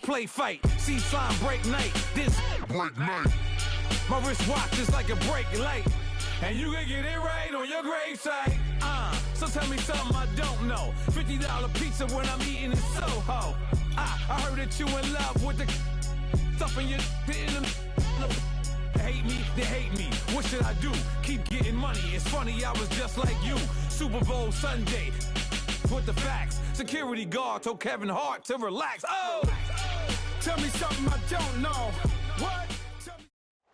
play fight. See sign break night. This break night. My wristwatch is like a break light. And you can get it right on your gravesite. So tell me something I don't know. $50 pizza when I'm eating in Soho. I heard that you in love with the stuff in your hate me, they hate me. What should I do? Keep getting money. It's funny, I was just like you. Super Bowl Sunday. With the facts. Security guard told Kevin Hart to relax. Oh! Tell me something I don't know. What?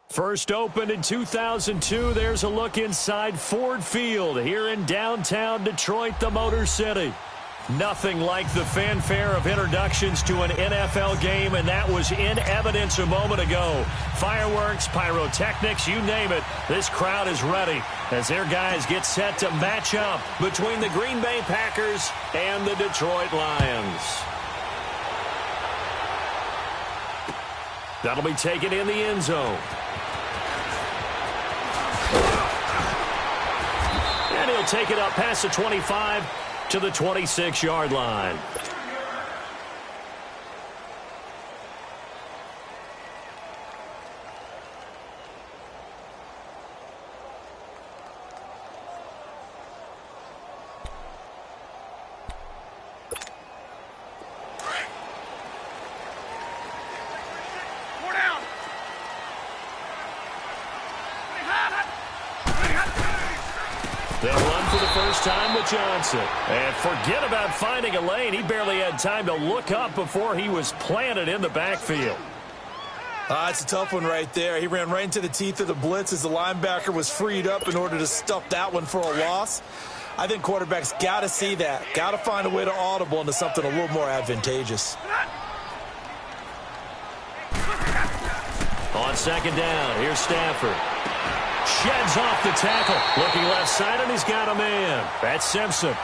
First opened in 2002, there's a look inside Ford Field here in downtown Detroit, the Motor City. Nothing like the fanfare of introductions to an NFL game, and that was in evidence a moment ago. Fireworks, pyrotechnics, you name it, this crowd is ready as their guys get set to match up between the Green Bay Packers and the Detroit Lions. That'll be taken in the end zone. And he'll take it up past the 25 to the 26-yard line. They'll run for the first time with Johnson. And forget about finding a lane. He barely had time to look up before he was planted in the backfield. It's a tough one right there. He ran right into the teeth of the blitz as the linebacker was freed up in order to stuff that one for a loss. I think quarterbacks got to see that. Got to find a way to audible into something a little more advantageous. On second down, here's Stafford. Sheds off the tackle. Looking left side, and he's got a man. That's Simpson.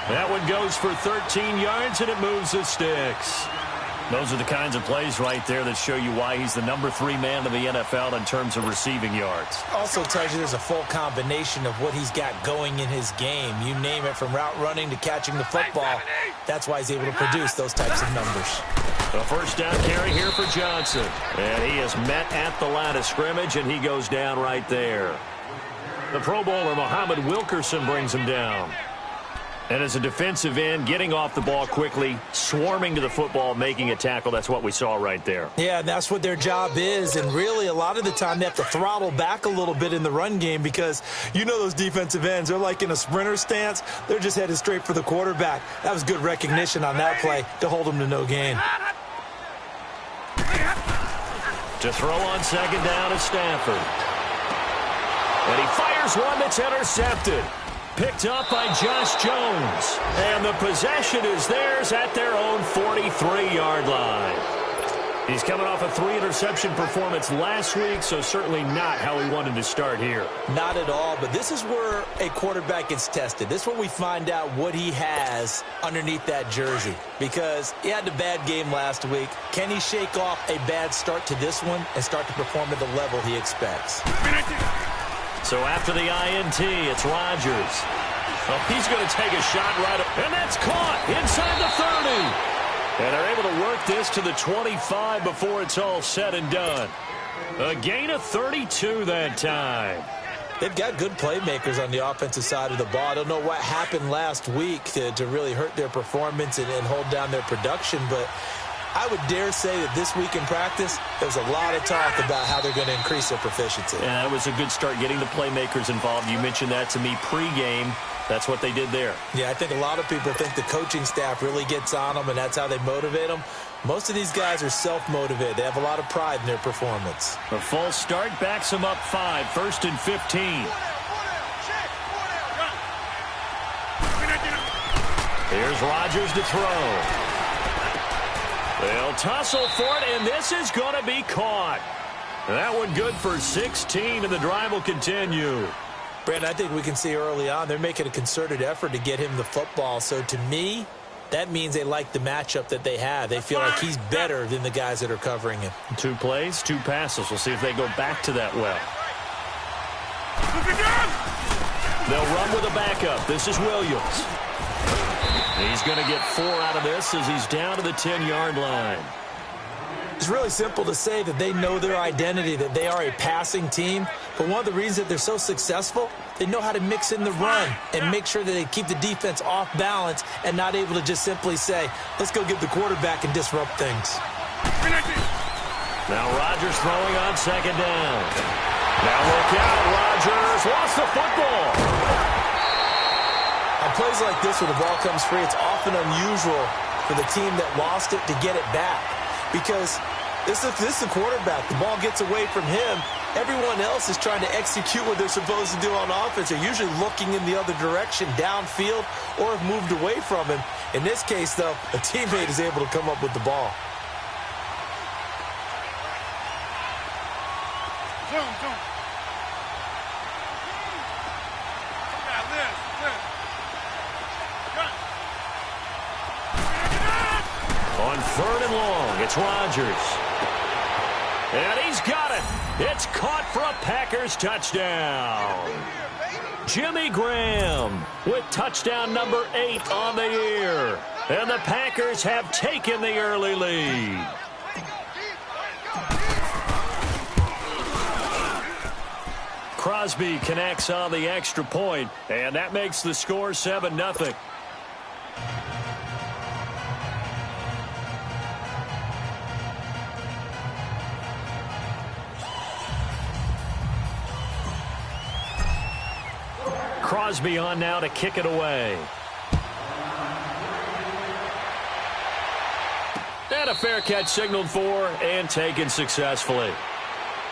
That one goes for 13 yards, and it moves the sticks. Those are the kinds of plays right there that show you why he's the number 3 man in the NFL in terms of receiving yards. Also tells you there's a full combination of what he's got going in his game. You name it, from route running to catching the football. That's why he's able to produce those types of numbers. A first down carry here for Johnson. And he is met at the line of scrimmage, and he goes down right there. The Pro Bowler, Muhammad Wilkerson, brings him down. And as a defensive end, getting off the ball quickly, swarming to the football, making a tackle, that's what we saw right there. Yeah, that's what their job is. And really, a lot of the time, they have to throttle back a little bit in the run game because you know those defensive ends, they're like in a sprinter stance. They're just headed straight for the quarterback. That was good recognition on that play to hold them to no gain. To throw on second down is Stafford. And he fires one that's intercepted. Picked up by Josh Jones. And the possession is theirs at their own 43-yard line. He's coming off a 3-interception performance last week, so certainly not how he wanted to start here. Not at all, but this is where a quarterback gets tested. This is where we find out what he has underneath that jersey. Because he had a bad game last week. Can he shake off a bad start to this one and start to perform at the level he expects? So after the INT, it's Rodgers. Oh, he's going to take a shot right up, and that's caught inside the 30. And they're able to work this to the 25 before it's all said and done. A gain of 32 that time. They've got good playmakers on the offensive side of the ball. I don't know what happened last week to really hurt their performance and hold down their production, but I would dare say that this week in practice, there's a lot of talk about how they're going to increase their proficiency. Yeah, that was a good start getting the playmakers involved. You mentioned that to me pregame. That's what they did there. Yeah, I think a lot of people think the coaching staff really gets on them, and that's how they motivate them. Most of these guys are self-motivated. They have a lot of pride in their performance. A false start backs them up 5, 1st and 15. Here's Rodgers to throw. They'll tussle for it, and this is going to be caught. That one good for 16, and the drive will continue. Brandon, I think we can see early on they're making a concerted effort to get him the football. So to me, that means they like the matchup that they have. They feel like he's better than the guys that are covering him. 2 plays, 2 passes. We'll see if they go back to that well. They'll run with a backup. This is Williams. He's going to get 4 out of this as he's down to the 10-yard line. It's really simple to say that they know their identity, that they are a passing team. But one of the reasons that they're so successful, they know how to mix in the run and make sure that they keep the defense off balance and not able to just simply say, let's go get the quarterback and disrupt things. Now Rodgers throwing on second down. Now look out, Rodgers lost the football. On plays like this where the ball comes free, it's often unusual for the team that lost it to get it back. Because this is the quarterback. The ball gets away from him. Everyone else is trying to execute what they're supposed to do on offense. They're usually looking in the other direction, downfield, or have moved away from him. In this case, though, a teammate is able to come up with the ball. On third and long, it's Rodgers. And he's got it. It's caught for a Packers touchdown. Jimmy Graham with touchdown number 8 on the year. And the Packers have taken the early lead. Crosby connects on the extra point, and that makes the score 7-0. Crosby on now to kick it away. And a fair catch signaled for and taken successfully.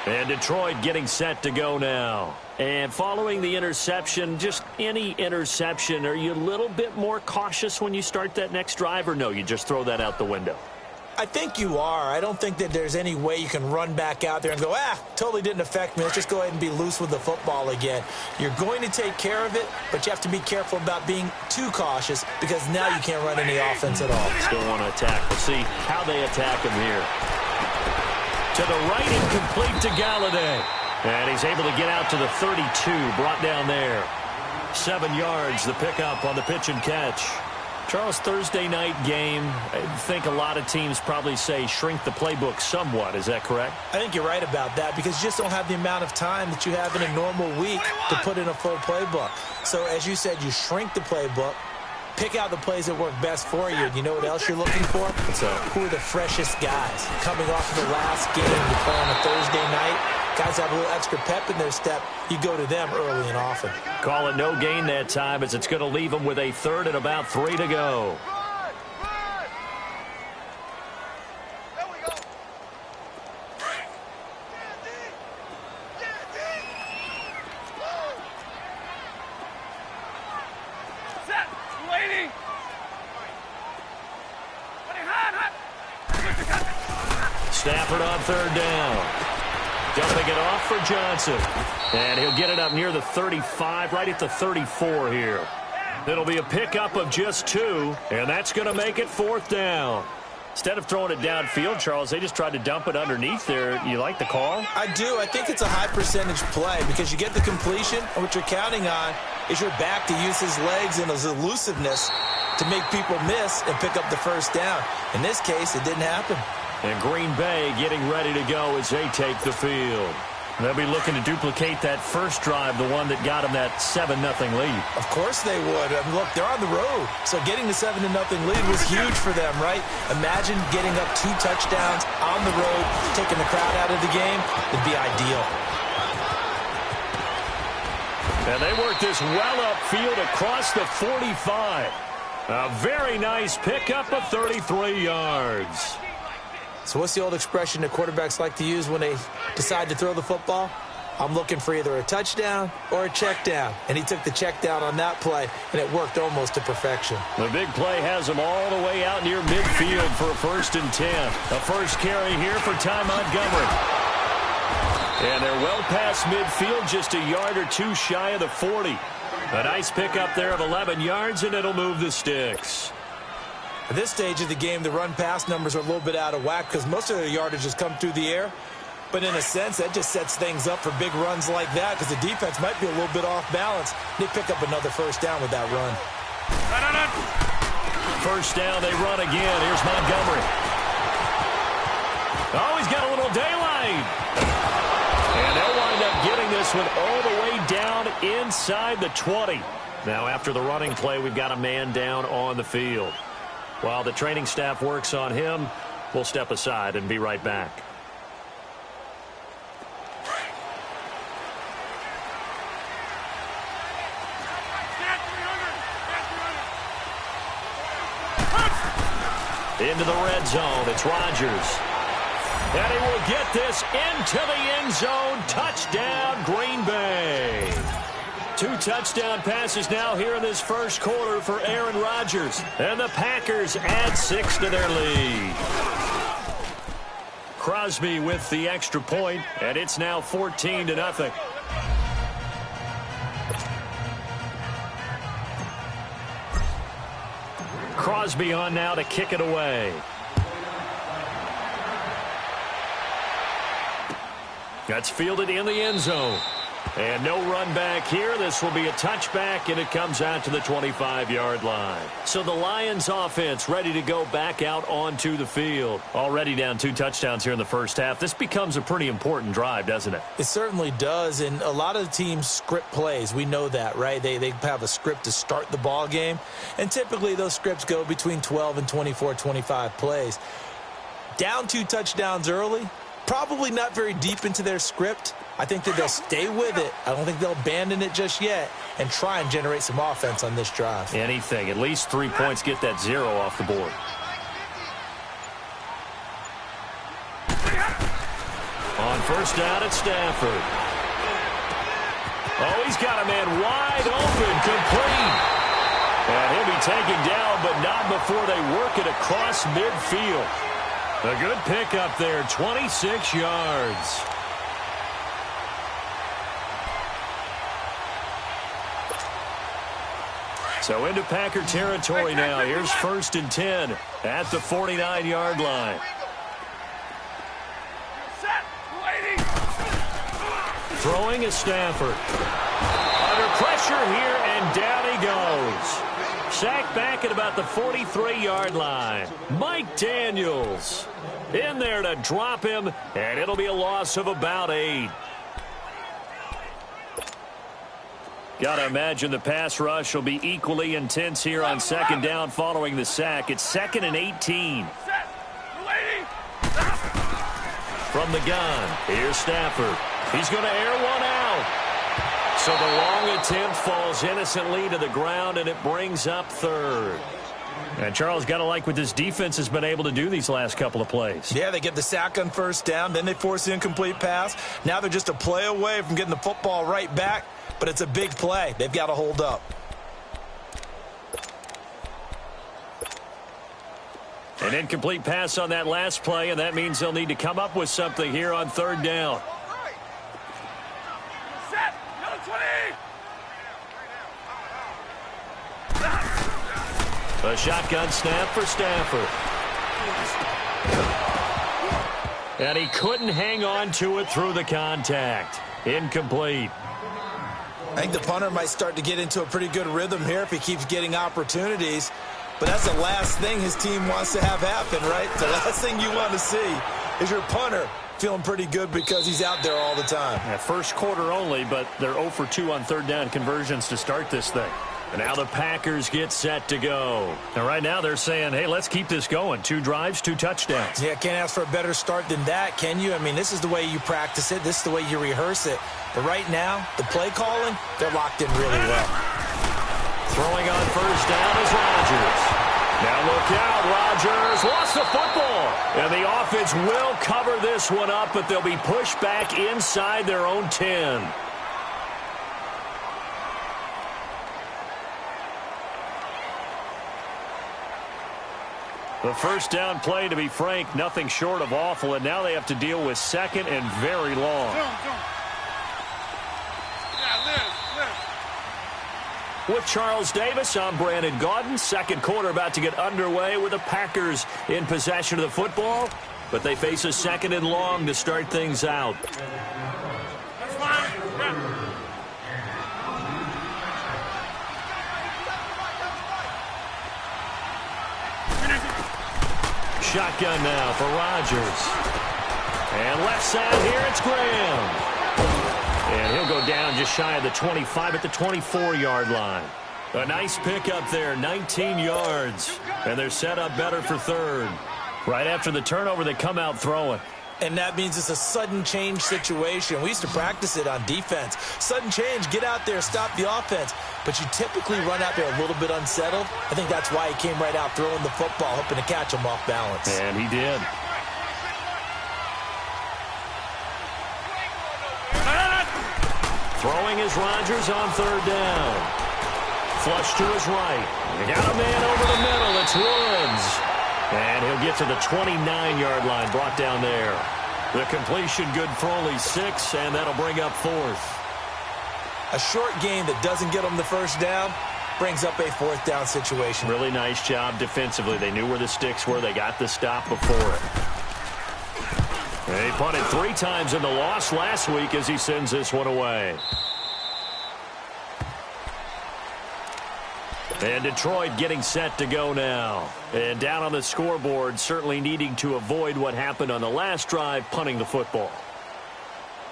And Detroit getting set to go now. And following the interception, just any interception, are you a little bit more cautious when you start that next drive, or no, you just throw that out the window? I think you are. I don't think that there's any way you can run back out there and go, totally didn't affect me. Let's just go ahead and be loose with the football again. You're going to take care of it, but you have to be careful about being too cautious because now you can't run any offense at all. Still want to attack. We'll see how they attack him here. To the right, incomplete to Galladay. And he's able to get out to the 32, brought down there. 7 yards, the pickup on the pitch and catch. Charles, Thursday night game, I think a lot of teams probably say shrink the playbook somewhat. Is that correct? I think you're right about that because you just don't have the amount of time that you have in a normal week to put in a full playbook. So as you said, you shrink the playbook, pick out the plays that work best for you. And you know what else you're looking for? Who are the freshest guys? Coming off of the last game, you play on a Thursday night. Guys have a little extra pep in their step. You go to them early and often. Call it no gain that time as it's going to leave them with a third and about 3 to go. Stafford on third down. Dumping it off for Johnson. And he'll get it up near the 35, right at the 34 here. It'll be a pickup of just 2, and that's going to make it 4th down. Instead of throwing it downfield, Charles, they just tried to dump it underneath there. You like the call? I do. I think it's a high percentage play because you get the completion, and what you're counting on is your back to use his legs and his elusiveness to make people miss and pick up the first down. In this case, it didn't happen. And Green Bay getting ready to go as they take the field. They'll be looking to duplicate that first drive, the one that got them that 7-0 lead. Of course they would. I mean, look, they're on the road. So getting the 7-0 lead was huge for them, right? Imagine getting up 2 touchdowns on the road, taking the crowd out of the game. It'd be ideal. And they work this well upfield across the 45. A very nice pickup of 33 yards. So what's the old expression that quarterbacks like to use when they decide to throw the football? I'm looking for either a touchdown or a check down. And he took the check down on that play, and it worked almost to perfection. The big play has him all the way out near midfield for a 1st and 10. A first carry here for Ty Montgomery. And they're well past midfield, just a yard or 2 shy of the 40. A nice pickup there of 11 yards, and it'll move the sticks. At this stage of the game, the run-pass numbers are a little bit out of whack because most of their yardage has come through the air. But in a sense, that just sets things up for big runs like that because the defense might be a little bit off balance. They pick up another first down with that run. First down, they run again. Here's Montgomery. Oh, he's got a little daylight. And they'll wind up getting this one all the way down inside the 20. Now, after the running play, we've got a man down on the field. While the training staff works on him, we'll step aside and be right back. Into the red zone, it's Rodgers. And he will get this into the end zone. Touchdown, Green Bay. 2 touchdown passes now here in this first quarter for Aaron Rodgers. And the Packers add 6 to their lead. Crosby with the extra point, and it's now 14-0. Crosby on now to kick it away. That's fielded in the end zone. And no run back here. This will be a touchback, and it comes out to the 25-yard line. So the Lions offense ready to go back out onto the field. Already down 2 touchdowns here in the first half. This becomes a pretty important drive, doesn't it? It certainly does, and a lot of the teams script plays. We know that, right? They have a script to start the ball game, and typically those scripts go between 12 and 24, 25 plays. Down 2 touchdowns early, probably not very deep into their script. I think that they'll stay with it. I don't think they'll abandon it just yet and try and generate some offense on this drive. Anything. At least 3 points, get that 0 off the board. On first down, it's Stafford. Oh, he's got a man wide open, complete. And he'll be taken down, but not before they work it across midfield. A good pickup there, 26 yards. So into Packer territory now. Here's 1st and 10 at the 49-yard line. Throwing is Stafford. Under pressure here, and down he goes. Sacked back at about the 43-yard line. Mike Daniels in there to drop him, and it'll be a loss of about 8. Got to imagine the pass rush will be equally intense here on 2nd down following the sack. It's 2nd and 18. From the gun, here's Stafford. He's going to air one out. So the long attempt falls innocently to the ground, and it brings up 3rd. And Charles, got to like what this defense has been able to do these last couple of plays. Yeah, they get the sack on 1st down, then they force the incomplete pass. Now they're just a play away from getting the football right back. But it's a big play. They've got to hold up. An incomplete pass on that last play, and that means they'll need to come up with something here on 3rd down. A shotgun snap for Stafford. And he couldn't hang on to it through the contact. Incomplete. I think the punter might start to get into a pretty good rhythm here if he keeps getting opportunities. But that's the last thing his team wants to have happen, right? The last thing you want to see is your punter feeling pretty good because he's out there all the time. Yeah, first quarter only, but they're 0 for 2 on 3rd down conversions to start this thing. And now the Packers get set to go. And right now they're saying, hey, let's keep this going. 2 drives, 2 touchdowns. Yeah, can't ask for a better start than that, can you? I mean, this is the way you practice it. This is the way you rehearse it. But right now, the play calling, they're locked in really well. Throwing on 1st down is Rodgers. Now look out, Rodgers lost the football. And the offense will cover this one up, but they'll be pushed back inside their own 10. The first down play, to be frank, nothing short of awful, and now they have to deal with 2nd and very long. With Charles Davis, I'm Brandon Gaudin. 2nd quarter about to get underway with the Packers in possession of the football, but they face a 2nd and long to start things out. Shotgun now for Rodgers. And left side here, it's Graham. And he'll go down just shy of the 25 at the 24-yard line. A nice pickup there, 19 yards. And they're set up better for third. Right after the turnover, they come out throwing. And that means it's a sudden change situation. We used to practice it on defense. Sudden change, get out there, stop the offense. But you typically run out there a little bit unsettled. I think that's why he came right out throwing the football, hoping to catch him off balance. And he did. Throwing is Rodgers on third down. Flush to his right. They got a man over the middle. It's Woods. And he'll get to the 29-yard line, brought down there. The completion good for only 6, and that'll bring up fourth. A short game that doesn't get them the first down brings up a fourth down situation. Really nice job defensively. They knew where the sticks were. They got the stop before it. They punted 3 times in the loss last week as he sends this one away. And Detroit getting set to go now. And down on the scoreboard, certainly needing to avoid what happened on the last drive, punting the football.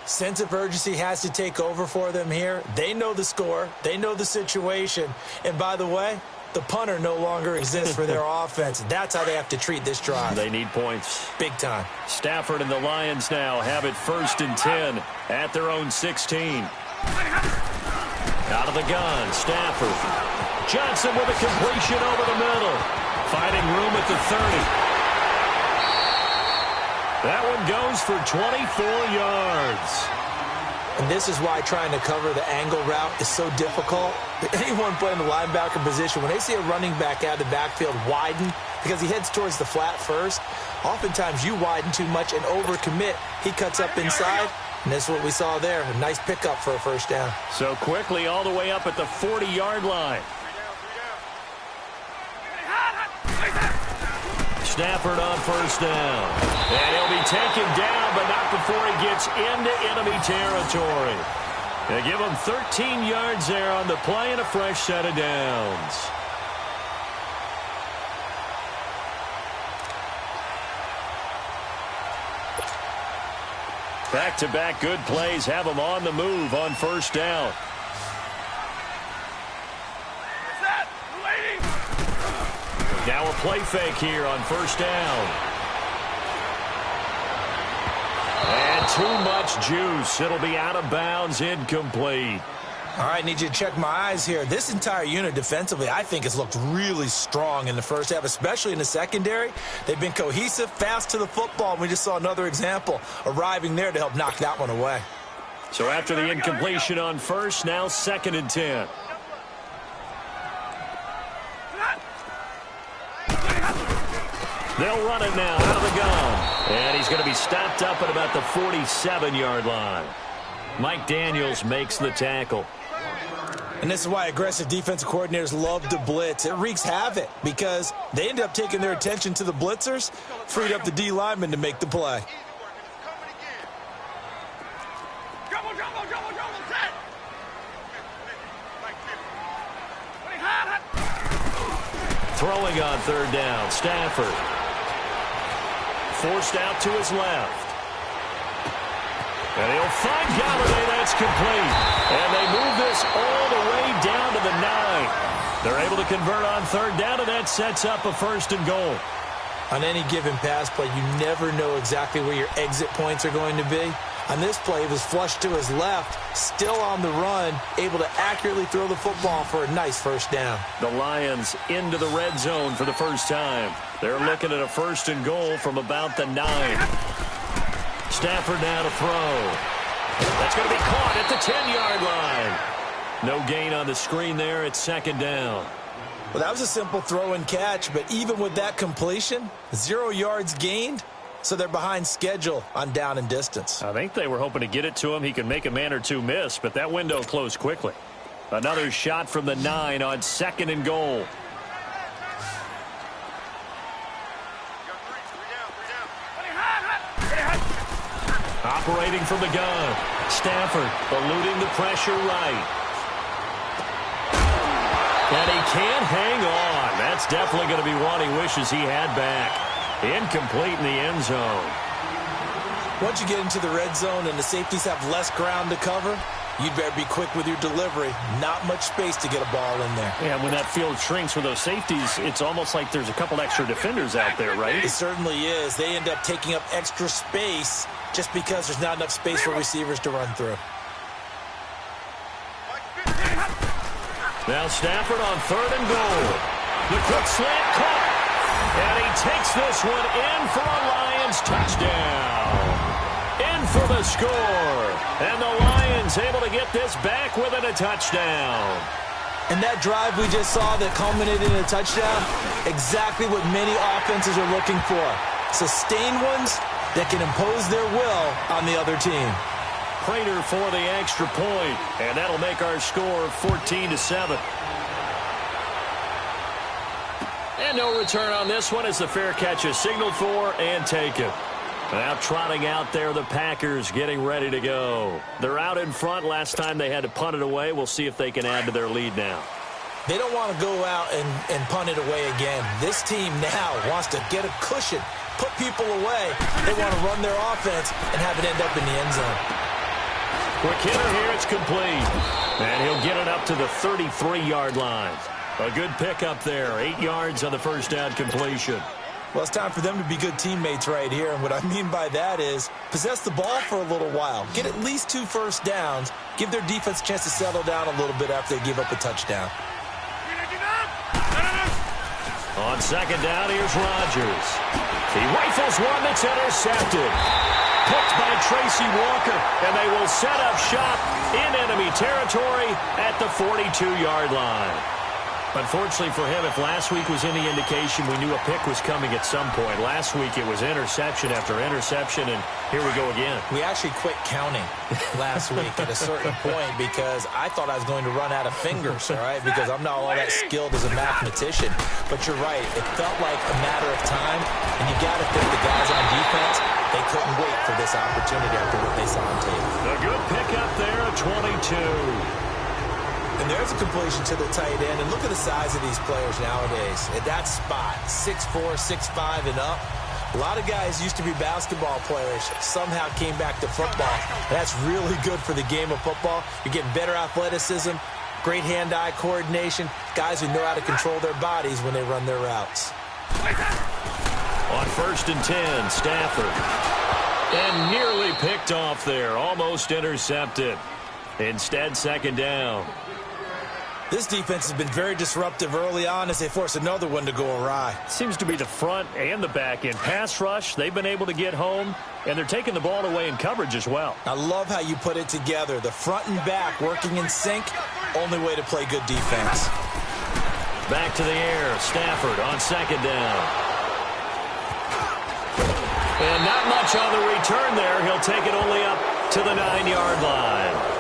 Sense of urgency has to take over for them here. They know the score. They know the situation. And by the way, the punter no longer exists for their offense. That's how they have to treat this drive. They need points. Big time. Stafford and the Lions now have it 1st and 10 at their own 16. Out of the gun, Stafford. Johnson with a completion over the middle. Finding room at the 30. That one goes for 24 yards. And this is why trying to cover the angle route is so difficult. Anyone playing the linebacker position, when they see a running back out of the backfield widen because he heads towards the flat first, oftentimes you widen too much and overcommit. He cuts up inside, and this is what we saw there. A nice pickup for a first down. So quickly all the way up at the 40-yard line. Stafford on first down. And he'll be taken down, but not before he gets into enemy territory. They give him 13 yards there on the play and a fresh set of downs. Back-to-back good plays have him on the move on first down. Now a play fake here on first down. And too much juice. It'll be out of bounds, incomplete. All right, need you to check my eyes here. This entire unit defensively, I think, has looked really strong in the first half, especially in the secondary. They've been cohesive, fast to the football, and we just saw another example arriving there to help knock that one away. So after the incompletion on first, now 2nd and 10. They'll run it now out of the gun. And he's going to be stopped up at about the 47-yard line. Mike Daniels makes the tackle. And this is why aggressive defensive coordinators love to blitz. It wreaks havoc because they end up taking their attention to the blitzers, freed up the D lineman to make the play. Throwing on third down, Stafford. Forced out to his left. And he'll find Galladay. That's complete. And they move this all the way down to the 9. They're able to convert on third down, and that sets up a 1st and goal. On any given pass play, you never know exactly where your exit points are going to be. On this play, it was flushed to his left, still on the run, able to accurately throw the football for a nice first down. The Lions into the red zone for the first time. They're looking at a 1st and goal from about the 9. Stafford now to throw. That's going to be caught at the 10-yard line. No gain on the screen there. It's 2nd down. Well, that was a simple throw and catch, but even with that completion, 0 yards gained, so they're behind schedule on down and distance. I think they were hoping to get it to him. He can make a man or two miss, but that window closed quickly. Another shot from the 9 on 2nd and goal. Operating from the gun. Stafford eluding the pressure right. And he can't hang on. That's definitely going to be one he wishes he had back. Incomplete in the end zone. Once you get into the red zone and the safeties have less ground to cover, you'd better be quick with your delivery. Not much space to get a ball in there. Yeah, when that field shrinks with those safeties, it's almost like there's a couple extra defenders out there, right? It certainly is. They end up taking up extra space just because there's not enough space for receivers to run through. Now Stafford on 3rd and goal. The quick slant caught. And he takes this one in for a Lions touchdown. In for the score. And the Lions able to get this back within a touchdown. And that drive we just saw that culminated in a touchdown, exactly what many offenses are looking for. Sustained ones that can impose their will on the other team. Prater for the extra point, and that'll make our score 14-7. And no return on this one as the fair catch is signaled for and taken. Now trotting out there, the Packers getting ready to go. They're out in front. Last time they had to punt it away. We'll see if they can add to their lead now. They don't want to go out and punt it away again. This team now wants to get a cushion, put people away. They want to run their offense and have it end up in the end zone. Quick hitter here, it's complete. And he'll get it up to the 33-yard line. A good pickup there, 8 yards on the first down completion. Well, it's time for them to be good teammates right here. And what I mean by that is possess the ball for a little while. Get at least 2 first downs. Give their defense a chance to settle down a little bit after they give up a touchdown. On 2nd down, here's Rodgers. He rifles one that's intercepted. Picked by Tracy Walker. And they will set up shop in enemy territory at the 42-yard line. Unfortunately for him, if last week was any indication, we knew a pick was coming at some point. Last week it was interception after interception, and here we go again. We actually quit counting last week at a certain point because I thought I was going to run out of fingers, all right, because I'm not all that skilled as a mathematician. But you're right. It felt like a matter of time, and you got to think the guys on defense, they couldn't wait for this opportunity after what they saw on tape. A good pickup there at 22. And there's a completion to the tight end. And look at the size of these players nowadays. At that spot, 6'4", 6'5", and up. A lot of guys used to be basketball players, somehow came back to football. That's really good for the game of football. You're getting better athleticism, great hand-eye coordination, guys who know how to control their bodies when they run their routes. On 1st and 10, Stafford. And nearly picked off there, almost intercepted. Instead, 2nd down. This defense has been very disruptive early on as they force another one to go awry. Seems to be the front and the back end. Pass rush, they've been able to get home, and they're taking the ball away in coverage as well. I love how you put it together. The front and back working in sync, only way to play good defense. Back to the air, Stafford on 2nd down. And not much on the return there. He'll take it only up to the 9-yard line.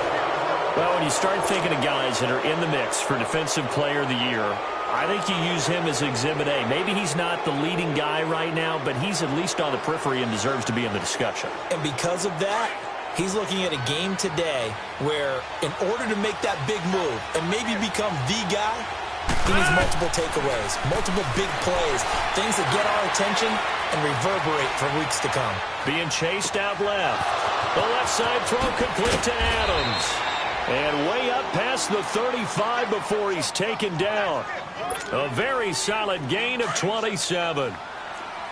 Well, when you start thinking of guys that are in the mix for Defensive Player of the Year, I think you use him as Exhibit A. Maybe he's not the leading guy right now, but he's at least on the periphery and deserves to be in the discussion. And because of that, he's looking at a game today where in order to make that big move and maybe become the guy, he needs multiple takeaways, multiple big plays, things that get our attention and reverberate for weeks to come. Being chased out left. The left side throw complete to Adams. And way up past the 35 before he's taken down. A very solid gain of 27.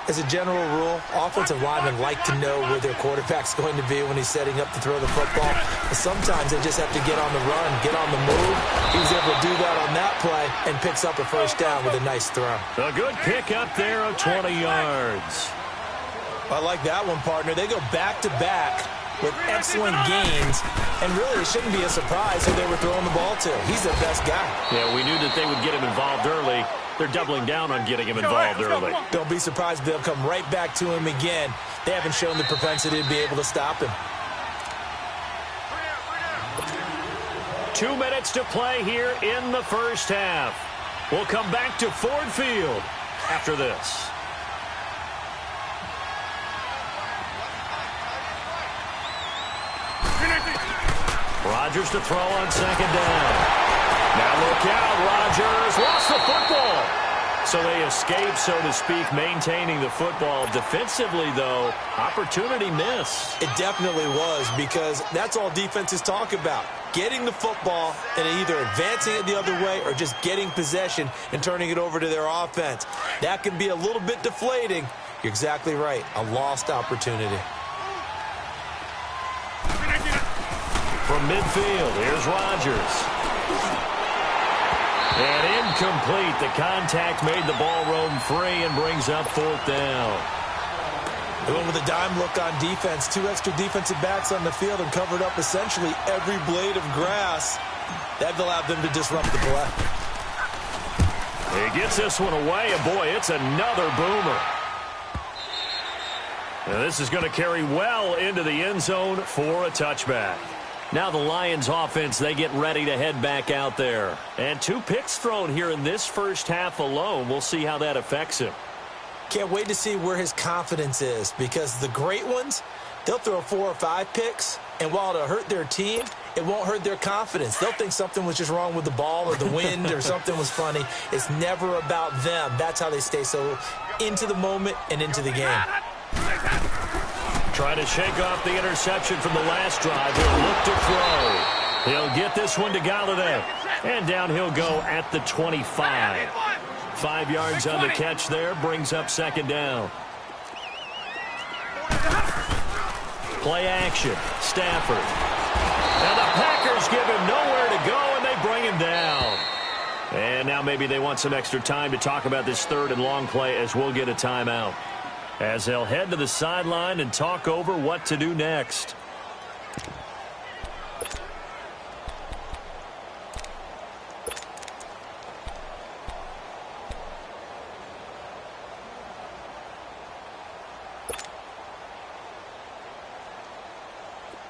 As a general rule, offensive linemen like to know where their quarterback's going to be when he's setting up to throw the football. But sometimes they just have to get on the run, get on the move. He was able to do that on that play and picks up a first down with a nice throw. A good pick up there of 20 yards. I like that one, partner. They go back-to-back with excellent gains, and really it shouldn't be a surprise who they were throwing the ball to. He's their best guy. Yeah, we knew that they would get him involved early. They're doubling down on getting him involved early. Don't be surprised if they'll come right back to him again. They haven't shown the propensity to be able to stop him. 2 minutes to play here in the first half. We'll come back to Ford Field after this. Rodgers to throw on 2nd down. Now look out, Rodgers lost the football. So they escape, so to speak, maintaining the football. Defensively, though, opportunity miss. It definitely was, because that's all defenses talk about. Getting the football and either advancing it the other way or just getting possession and turning it over to their offense. That can be a little bit deflating. You're exactly right. A lost opportunity. From midfield, here's Rodgers. And incomplete. The contact made the ball roam free and brings up 4th down. They went with a dime look on defense. 2 extra defensive backs on the field and covered up essentially every blade of grass. That allowed them to disrupt the play. He gets this one away, and boy, it's another boomer. Now this is going to carry well into the end zone for a touchback. Now the Lions offense, they get ready to head back out there. And 2 picks thrown here in this first half alone. We'll see how that affects him. Can't wait to see where his confidence is, because the great ones, they'll throw 4 or 5 picks, and while it'll hurt their team, it won't hurt their confidence. They'll think something was just wrong with the ball or the wind or something was funny. It's never about them. That's how they stay so into the moment and into the game. Trying to shake off the interception from the last drive. He'll look to throw. He'll get this one to Galladay. And down he'll go at the 25. 5 yards on the catch there. Brings up 2nd down. Play action. Stafford. Now the Packers give him nowhere to go, and they bring him down. And now maybe they want some extra time to talk about this 3rd and long play, as we'll get a timeout, as they'll head to the sideline and talk over what to do next.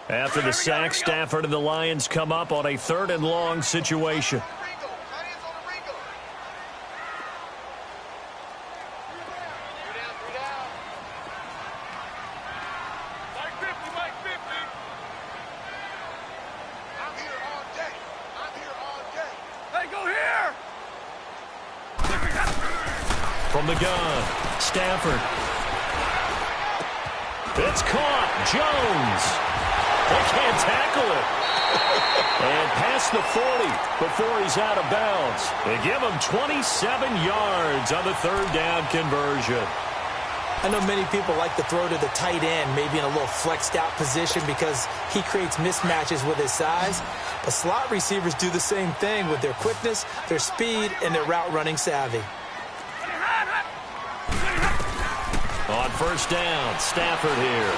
After the sack, Stafford and the Lions come up on a 3rd and long situation. From the gun, Stafford. It's caught. Jones. They can't tackle it. And past the 40 before he's out of bounds. They give him 27 yards on the 3rd down conversion. I know many people like to throw to the tight end, maybe in a little flexed out position because he creates mismatches with his size. But slot receivers do the same thing with their quickness, their speed, and their route running savvy. On 1st down, Stafford here.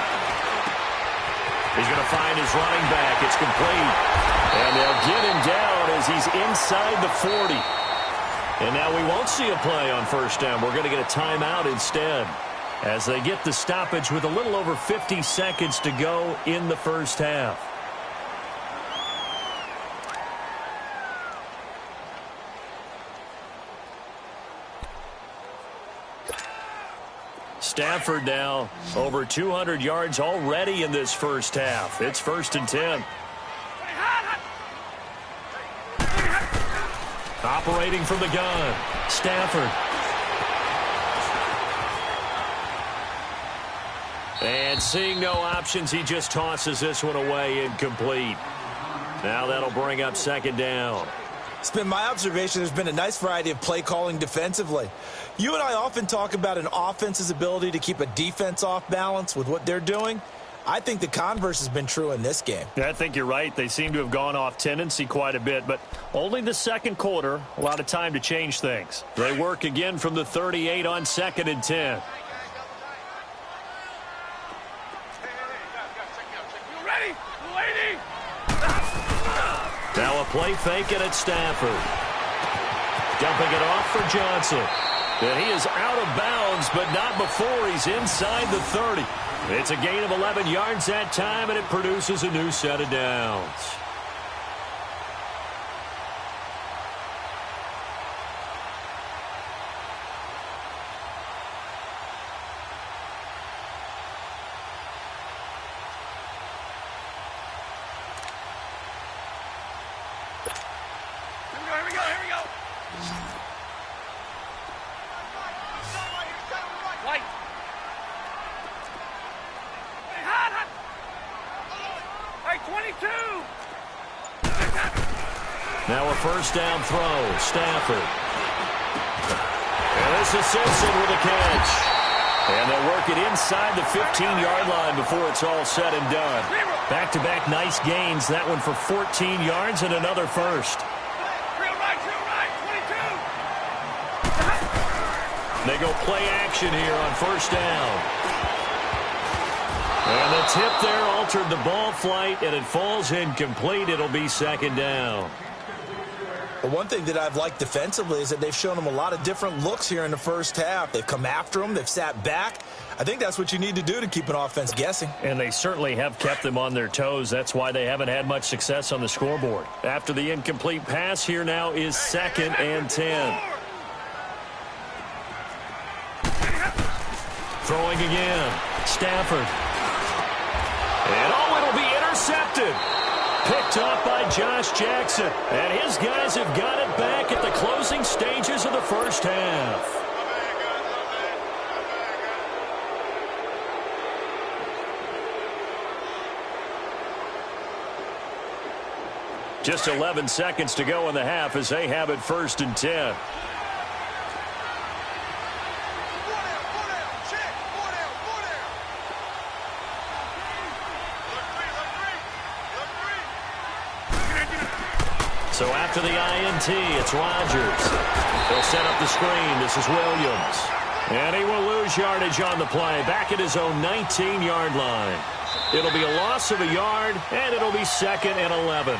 He's going to find his running back. It's complete. And they'll get him down as he's inside the 40. And now we won't see a play on 1st down. We're going to get a timeout instead, as they get the stoppage with a little over 50 seconds to go in the first half. Stafford now over 200 yards already in this first half. It's 1st and 10. Operating from the gun, Stafford. And seeing no options, he just tosses this one away incomplete. Now that'll bring up 2nd down. It's been my observation there's been a nice variety of play calling defensively. You and I often talk about an offense's ability to keep a defense off balance with what they're doing. I think the converse has been true in this game. Yeah, I think you're right. They seem to have gone off tendency quite a bit, but only the 2nd quarter, a lot of time to change things. They work again from the 38 on 2nd and 10. Now a play fake, and it's Stafford. Dumping it off for Johnson. And he is out of bounds, but not before he's inside the 30. It's a gain of 11 yards that time, and it produces a new set of downs. Now a first down throw. Stafford. And this is Simpson with a catch. And they'll work it inside the 15-yard line before it's all said and done. Back-to-back nice gains. That one for 14 yards and another first. They go play action here on first down. And the tip there altered the ball flight, and it falls incomplete. It'll be second down. Well, one thing that I've liked defensively is that they've shown them a lot of different looks here in the first half. They've come after them. They've sat back. I think that's what you need to do to keep an offense guessing. And they certainly have kept them on their toes. That's why they haven't had much success on the scoreboard. After the incomplete pass, here now is 2nd and 10. Throwing again. Stafford. And it'll be intercepted. Picked up by Josh Jackson. And his guys have got it back at the closing stages of the first half. Just 11 seconds to go in the half as they have it 1st and 10. So after the INT, it's Rodgers. They'll set up the screen. This is Williams. And he will lose yardage on the play. Back at his own 19-yard line. It'll be a loss of a yard, and it'll be 2nd and 11.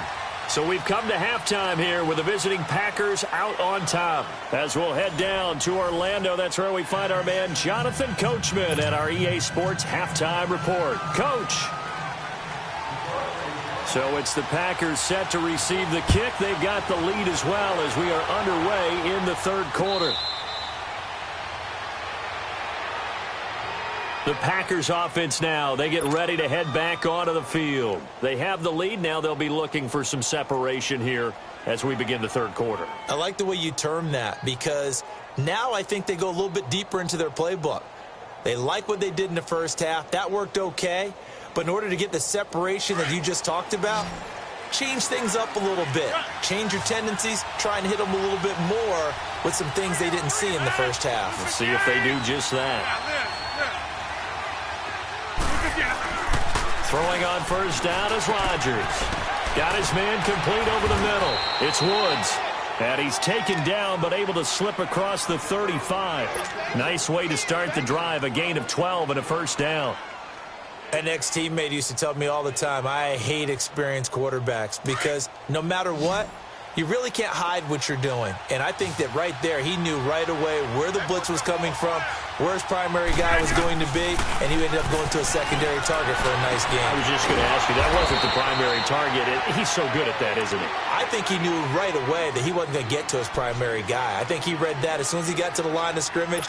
So we've come to halftime here with the visiting Packers out on top. As we'll head down to Orlando, that's where we find our man Jonathan Coachman at our EA Sports Halftime Report. Coach. So it's the Packers set to receive the kick. They've got the lead as well as we are underway in the third quarter. The Packers offense now, they get ready to head back onto the field. They have the lead. Now they'll be looking for some separation here as we begin the third quarter. I like the way you term that because now I think they go a little bit deeper into their playbook. They like what they did in the first half. That worked okay. But in order to get the separation that you just talked about, change things up a little bit. Change your tendencies. Try and hit them a little bit more with some things they didn't see in the first half. We'll see if they do just that. Throwing on first down is Rodgers. Got his man complete over the middle. It's Woods. And he's taken down but able to slip across the 35. Nice way to start the drive. A gain of 12 and a first down. An ex-teammate used to tell me all the time, I hate experienced quarterbacks because no matter what, you really can't hide what you're doing. And I think that right there, he knew right away where the blitz was coming from, where his primary guy was going to be, and he ended up going to a secondary target for a nice game. I was just going to ask you, that wasn't the primary target. He's so good at that, isn't he? I think he knew right away that he wasn't going to get to his primary guy. I think he read that as soon as he got to the line of scrimmage,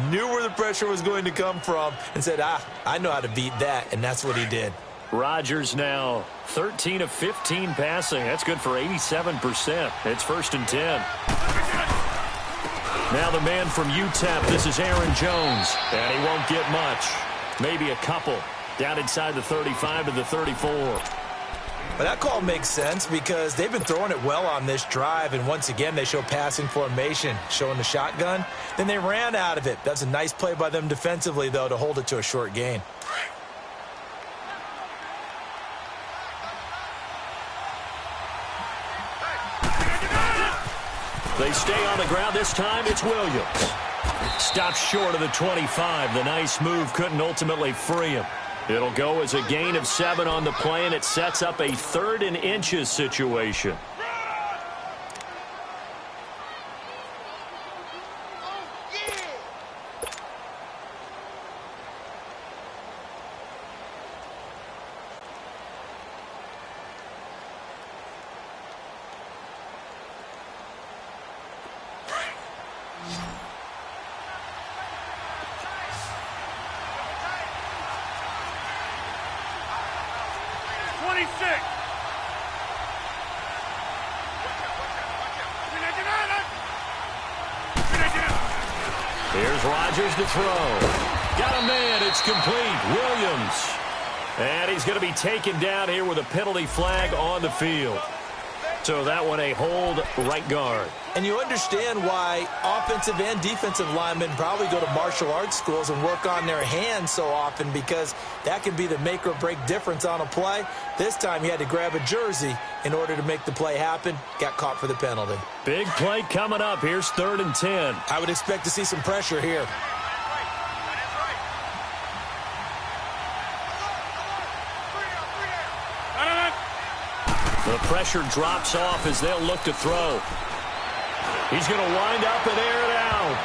knew where the pressure was going to come from, and said, I know how to beat that, and that's what he did. Rodgers now 13 of 15 passing. That's good for 87%. It's 1st and 10. Now the man from UTEP, this is Aaron Jones. And he won't get much. Maybe a couple. Down inside the 35 to the 34. But that call makes sense because they've been throwing it well on this drive, and once again they show passing formation, showing the shotgun. Then they ran out of it. That's a nice play by them defensively, though, to hold it to a short gain. They stay on the ground. This time it's Williams. Stops short of the 25. The nice move couldn't ultimately free him. It'll go as a gain of 7 on the play, and it sets up a 3rd and inches situation. Here's Rodgers to throw. Got a man. It's complete. Williams. And he's going to be taken down here with a penalty flag on the field. So that one a hold right guard. And you understand why offensive and defensive linemen probably go to martial arts schools and work on their hands so often, because that can be the make or break difference on a play. This time he had to grab a jersey in order to make the play happen. Got caught for the penalty. Big play coming up. Here's 3rd and 10. I would expect to see some pressure here. The pressure drops off as they'll look to throw. He's going to wind up and air it out.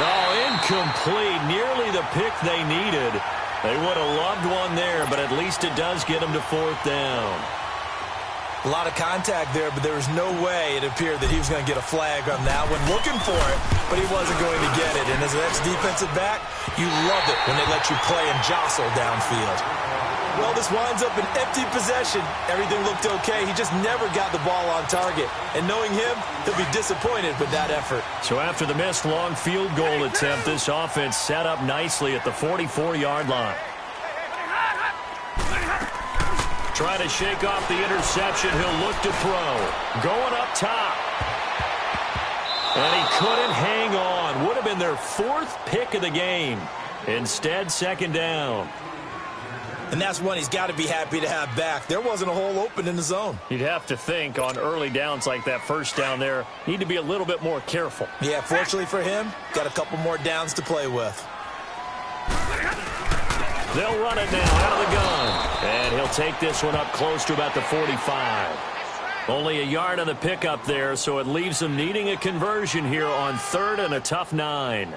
Oh, incomplete. Nearly the pick they needed. They would have loved one there, but at least it does get them to 4th down. A lot of contact there, but there was no way it appeared that he was going to get a flag on that one. Looking for it, but he wasn't going to get it. And as an ex-defensive back, you love it when they let you play and jostle downfield. Well, this winds up an empty possession. Everything looked okay. He just never got the ball on target. And knowing him, he'll be disappointed with that effort. So after the missed long field goal attempt, this offense set up nicely at the 44-yard line. Trying to shake off the interception. He'll look to throw. Going up top. And he couldn't hang on. Would have been their 4th pick of the game. Instead, 2nd down. And that's one he's got to be happy to have back. There wasn't a hole open in the zone. You'd have to think on early downs like that, 1st down there, need to be a little bit more careful. Yeah, fortunately for him, got a couple more downs to play with. They'll run it now out of the gun. And he'll take this one up close to about the 45. Only a yard on the pickup there, so it leaves them needing a conversion here on 3rd and a tough 9.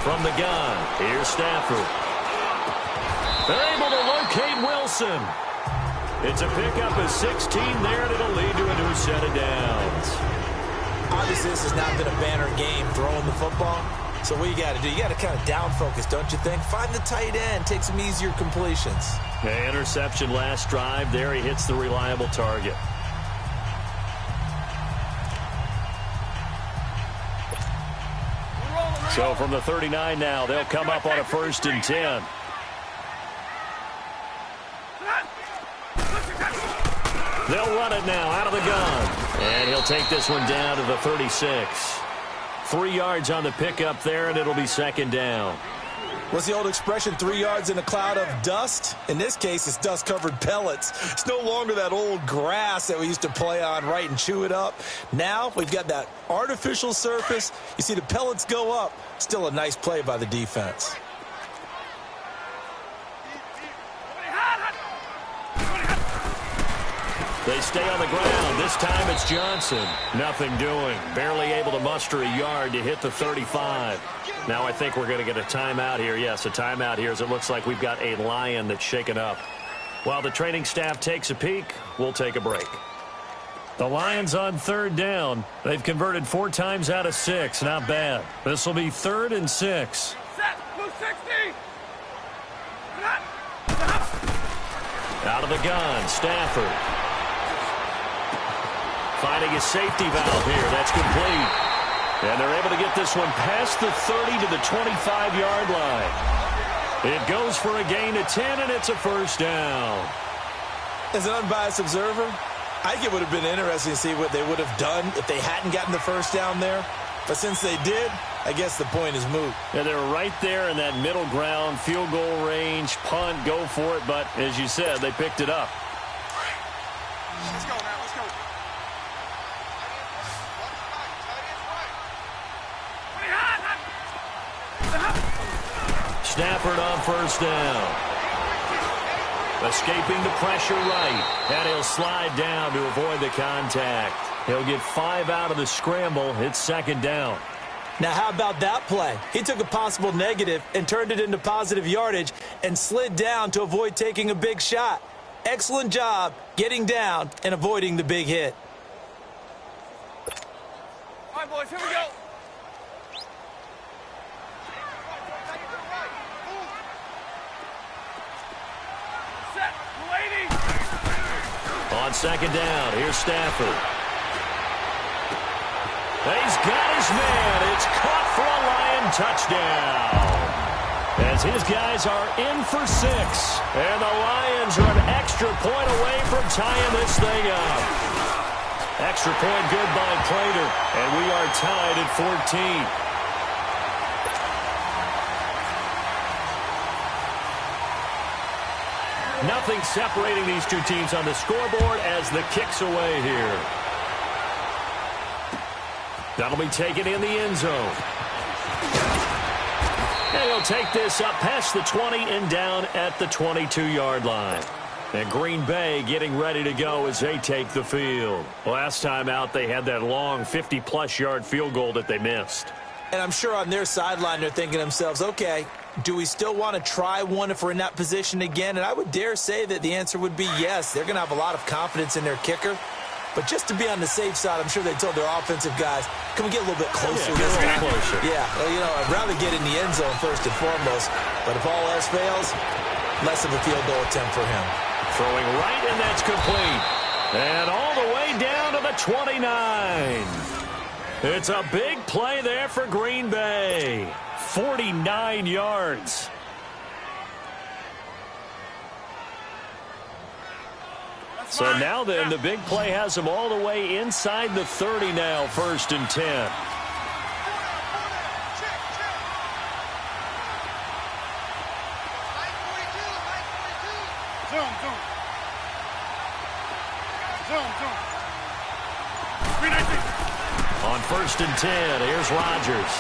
From the gun, here's Stafford. They're able to locate Wilson. It's a pickup of 16 there, and it'll lead to a new set of downs. Obviously, this has not been a banner game throwing the football. So what you got to do, you got to kind of down focus, don't you think? Find the tight end, take some easier completions. Okay, interception last drive. There he hits the reliable target. So from the 39 now, they'll come up on a 1st and 10. They'll run it now out of the gun. And he'll take this one down to the 36. 3 yards on the pickup there, and it'll be 2nd down. What's the old expression, 3 yards in a cloud of dust? In this case, it's dust-covered pellets. It's no longer that old grass that we used to play on, right, and chew it up. Now we've got that artificial surface. You see the pellets go up. Still a nice play by the defense. They stay on the ground. This time it's Johnson. Nothing doing. Barely able to muster a yard to hit the 35. Now I think we're going to get a timeout here. Yes, a timeout here as it looks like we've got a Lion that's shaken up. While the training staff takes a peek, we'll take a break. The Lions on 3rd down. They've converted 4 times out of 6. Not bad. This will be 3rd and 6. Set, blue 60. Out of the gun, Stafford. Finding his safety valve here. That's complete. And they're able to get this one past the 30 to the 25-yard line. It goes for a gain of 10, and it's a 1st down. As an unbiased observer, I think it would have been interesting to see what they would have done if they hadn't gotten the 1st down there. But since they did, I guess the point is moot. Yeah, they're right there in that middle ground, field goal range, punt, go for it. But as you said, they picked it up. Let's go now, let's go. Stafford on 1st down. Escaping the pressure right. And he'll slide down to avoid the contact. He'll get 5 out of the scramble. It's 2nd down. Now, how about that play? He took a possible negative and turned it into positive yardage and slid down to avoid taking a big shot. Excellent job getting down and avoiding the big hit. down, boys. Here we go. Set. Lady. On second down, here's Stafford. He's got his man. It's caught for a Lion touchdown. As his guys are in for 6. And the Lions are an extra point away from tying this thing up. Extra point good by Prater. And we are tied at 14. Nothing separating these two teams on the scoreboard as the kick's away here. That'll be taken in the end zone. And he'll take this up past the 20 and down at the 22-yard line. And Green Bay getting ready to go as they take the field. Last time out, they had that long 50-plus yard field goal that they missed. And I'm sure on their sideline they're thinking to themselves, okay, do we still want to try one if we're in that position again? And I would dare say that the answer would be yes. They're going to have a lot of confidence in their kicker. But just to be on the safe side, I'm sure they told their offensive guys, can we get a little bit closer this time? Closer. Yeah, well, you know, I'd rather get in the end zone first and foremost. But if all else fails, less of a field goal attempt for him. Throwing right, and that's complete. And all the way down to the 29. It's a big play there for Green Bay. 49 yards. So now then, the big play has them all the way inside the 30 now, 1st and 10. On 1st and 10, here's Rodgers.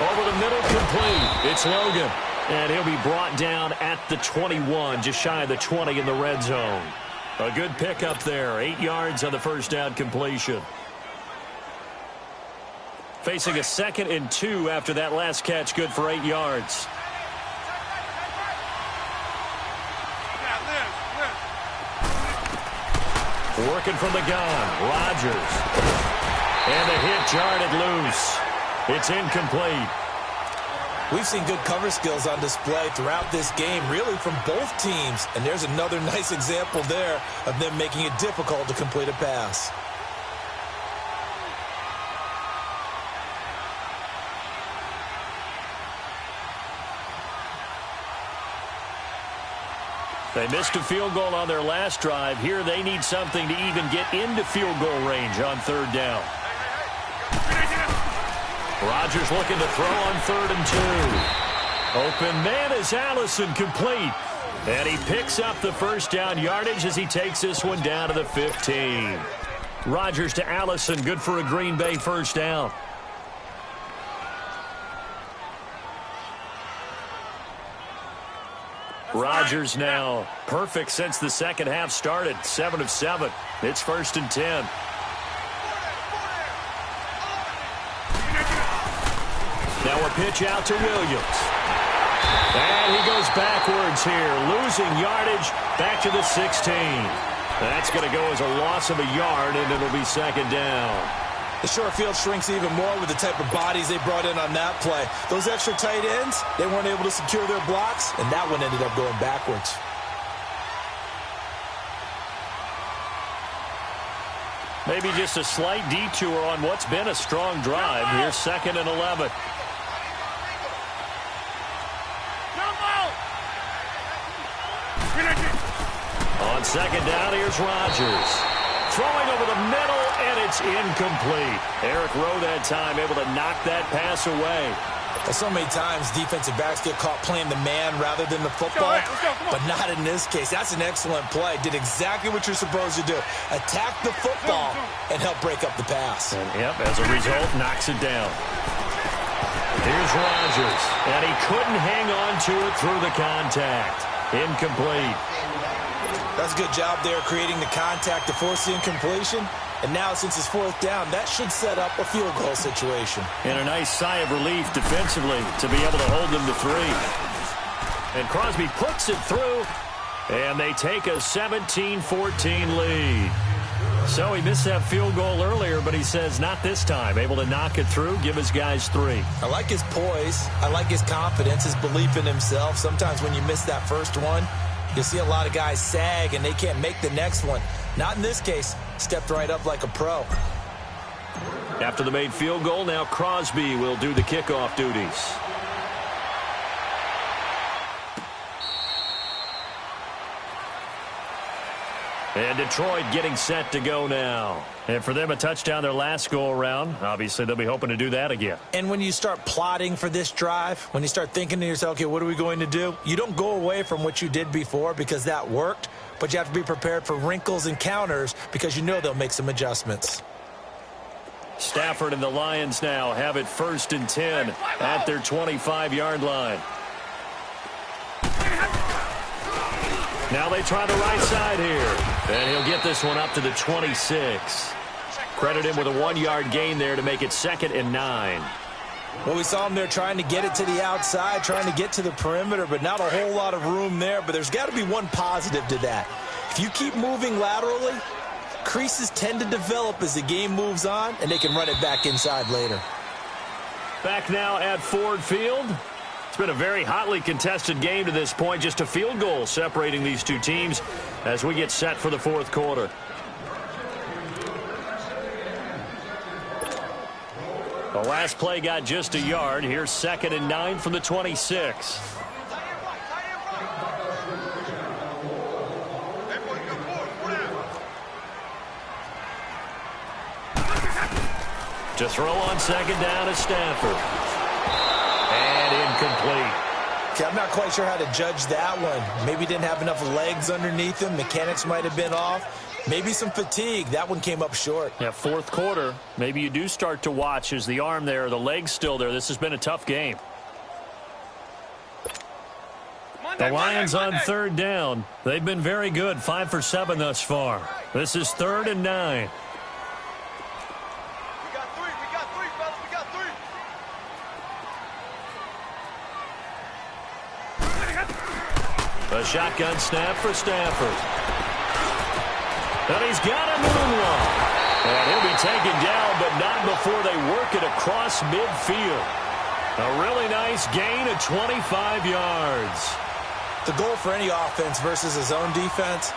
Over the middle, complete. It's Logan. And he'll be brought down at the 21, just shy of the 20 in the red zone. A good pickup there. 8 yards on the first down completion. Facing a 2nd and 2 after that last catch, good for 8 yards. Working from the gun, Rodgers. And the hit jarred loose. It's incomplete. We've seen good cover skills on display throughout this game, really from both teams. And there's another nice example there of them making it difficult to complete a pass. They missed a field goal on their last drive. Here they need something to even get into field goal range on 3rd down. Rodgers looking to throw on 3rd and 2. Open man is Allison, complete. And he picks up the first down yardage as he takes this one down to the 15. Rodgers to Allison, good for a Green Bay first down. Rodgers now perfect since the second half started. 7 of 7. It's 1st and 10. Now a pitch out to Williams. And he goes backwards here, losing yardage back to the 16. That's going to go as a loss of a yard, and it'll be 2nd down. The short field shrinks even more with the type of bodies they brought in on that play. Those extra tight ends, they weren't able to secure their blocks, and that one ended up going backwards. Maybe just a slight detour on what's been a strong drive. Here's 2nd and 11. On 2nd down, here's Rodgers. Throwing over the middle, and it's incomplete. Eric Rowe that time able to knock that pass away. So many times defensive backs get caught playing the man rather than the football, but not in this case. That's an excellent play. Did exactly what you're supposed to do. Attack the football and help break up the pass. And, yep, as a result, knocks it down. Here's Rodgers, and he couldn't hang on to it through the contact. Incomplete. That's a good job there creating the contact to force the incompletion. And now, since it's 4th down, that should set up a field goal situation. And a nice sigh of relief defensively to be able to hold them to 3. And Crosby puts it through, and they take a 17-14 lead. So he missed that field goal earlier, but he says not this time. Able to knock it through, give his guys 3. I like his poise. I like his confidence, his belief in himself. Sometimes when you miss that first one, you'll see a lot of guys sag and they can't make the next one. Not in this case. Stepped right up like a pro. After the made field goal, now Crosby will do the kickoff duties. And Detroit getting set to go now. And for them, a touchdown their last go-around. Obviously, they'll be hoping to do that again. And when you start plotting for this drive, when you start thinking to yourself, okay, what are we going to do? You don't go away from what you did before because that worked, but you have to be prepared for wrinkles and counters because you know they'll make some adjustments. Stafford and the Lions now have it 1st and 10 at their 25-yard line. Now they try the right side here. And he'll get this one up to the 26. Credit him with a 1-yard gain there to make it 2nd and 9. Well, we saw him there trying to get it to the outside, trying to get to the perimeter, but not a whole lot of room there. But there's got to be one positive to that. If you keep moving laterally, creases tend to develop as the game moves on, and they can run it back inside later. Back now at Ford Field. It's been a very hotly contested game to this point. Just a field goal separating these two teams as we get set for the 4th quarter. The last play got just a yard. Here's 2nd and 9 from the 26. To throw on 2nd down is Stafford. And incomplete. Okay, I'm not quite sure how to judge that one. Maybe didn't have enough legs underneath him. Mechanics might have been off. Maybe some fatigue. That one came up short. Yeah, 4th quarter. Maybe you do start to watch. Is the arm there, the leg's still there? This has been a tough game. The Lions on 3rd down. They've been very good. 5 for 7 thus far. This is 3rd and 9. A shotgun snap for Stafford. And he's got a moonwalk. And he'll be taken down, but not before they work it across midfield. A really nice gain of 25 yards. The goal for any offense versus a zone defense,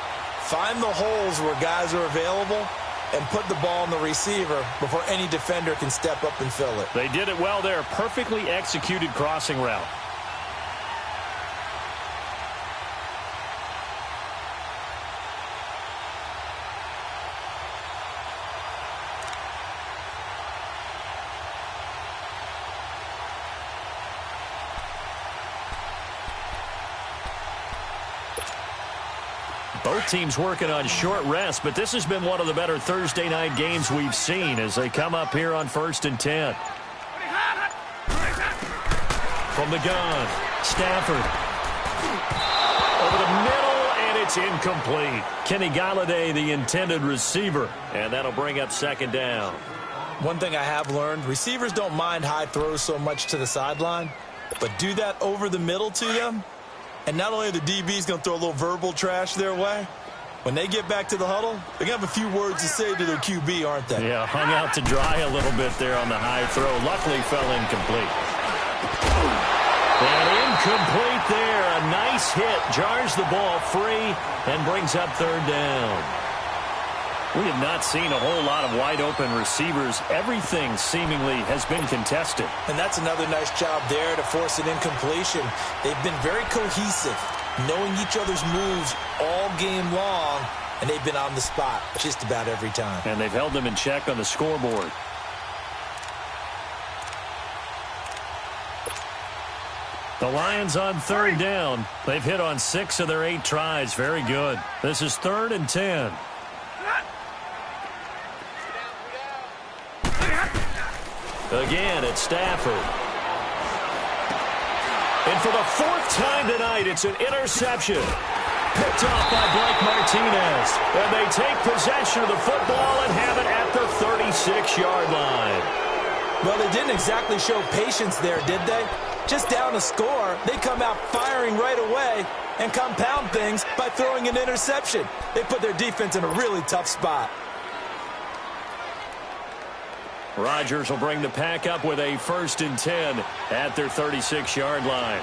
find the holes where guys are available and put the ball on the receiver before any defender can step up and fill it. They did it well there. Perfectly executed crossing route. Both teams working on short rest, but this has been one of the better Thursday night games we've seen as they come up here on 1st and 10. From the gun, Stafford. Over the middle, and it's incomplete. Kenny Galladay, the intended receiver, and that'll bring up 2nd down. One thing I have learned, receivers don't mind high throws so much to the sideline, but do that over the middle to them, and not only are the DBs going to throw a little verbal trash their way, when they get back to the huddle, they're going to have a few words to say to their QB, aren't they? Yeah, hung out to dry a little bit there on the high throw. Luckily fell incomplete. And incomplete there. A nice hit. Jars the ball free and brings up 3rd down. We have not seen a whole lot of wide-open receivers. Everything seemingly has been contested. And that's another nice job there to force an incompletion. They've been very cohesive, knowing each other's moves all game long, and they've been on the spot just about every time. And they've held them in check on the scoreboard. The Lions on 3rd down. They've hit on 6 of their 8 tries. Very good. This is 3rd and 10. Again, it's Stafford. And for the 4th time tonight, it's an interception. Picked off by Blake Martinez. And they take possession of the football and have it at the 36-yard line. Well, they didn't exactly show patience there, did they? Just down a score, they come out firing right away and compound things by throwing an interception. They put their defense in a really tough spot. Rodgers will bring the Pack up with a 1st and 10 at their 36-yard line.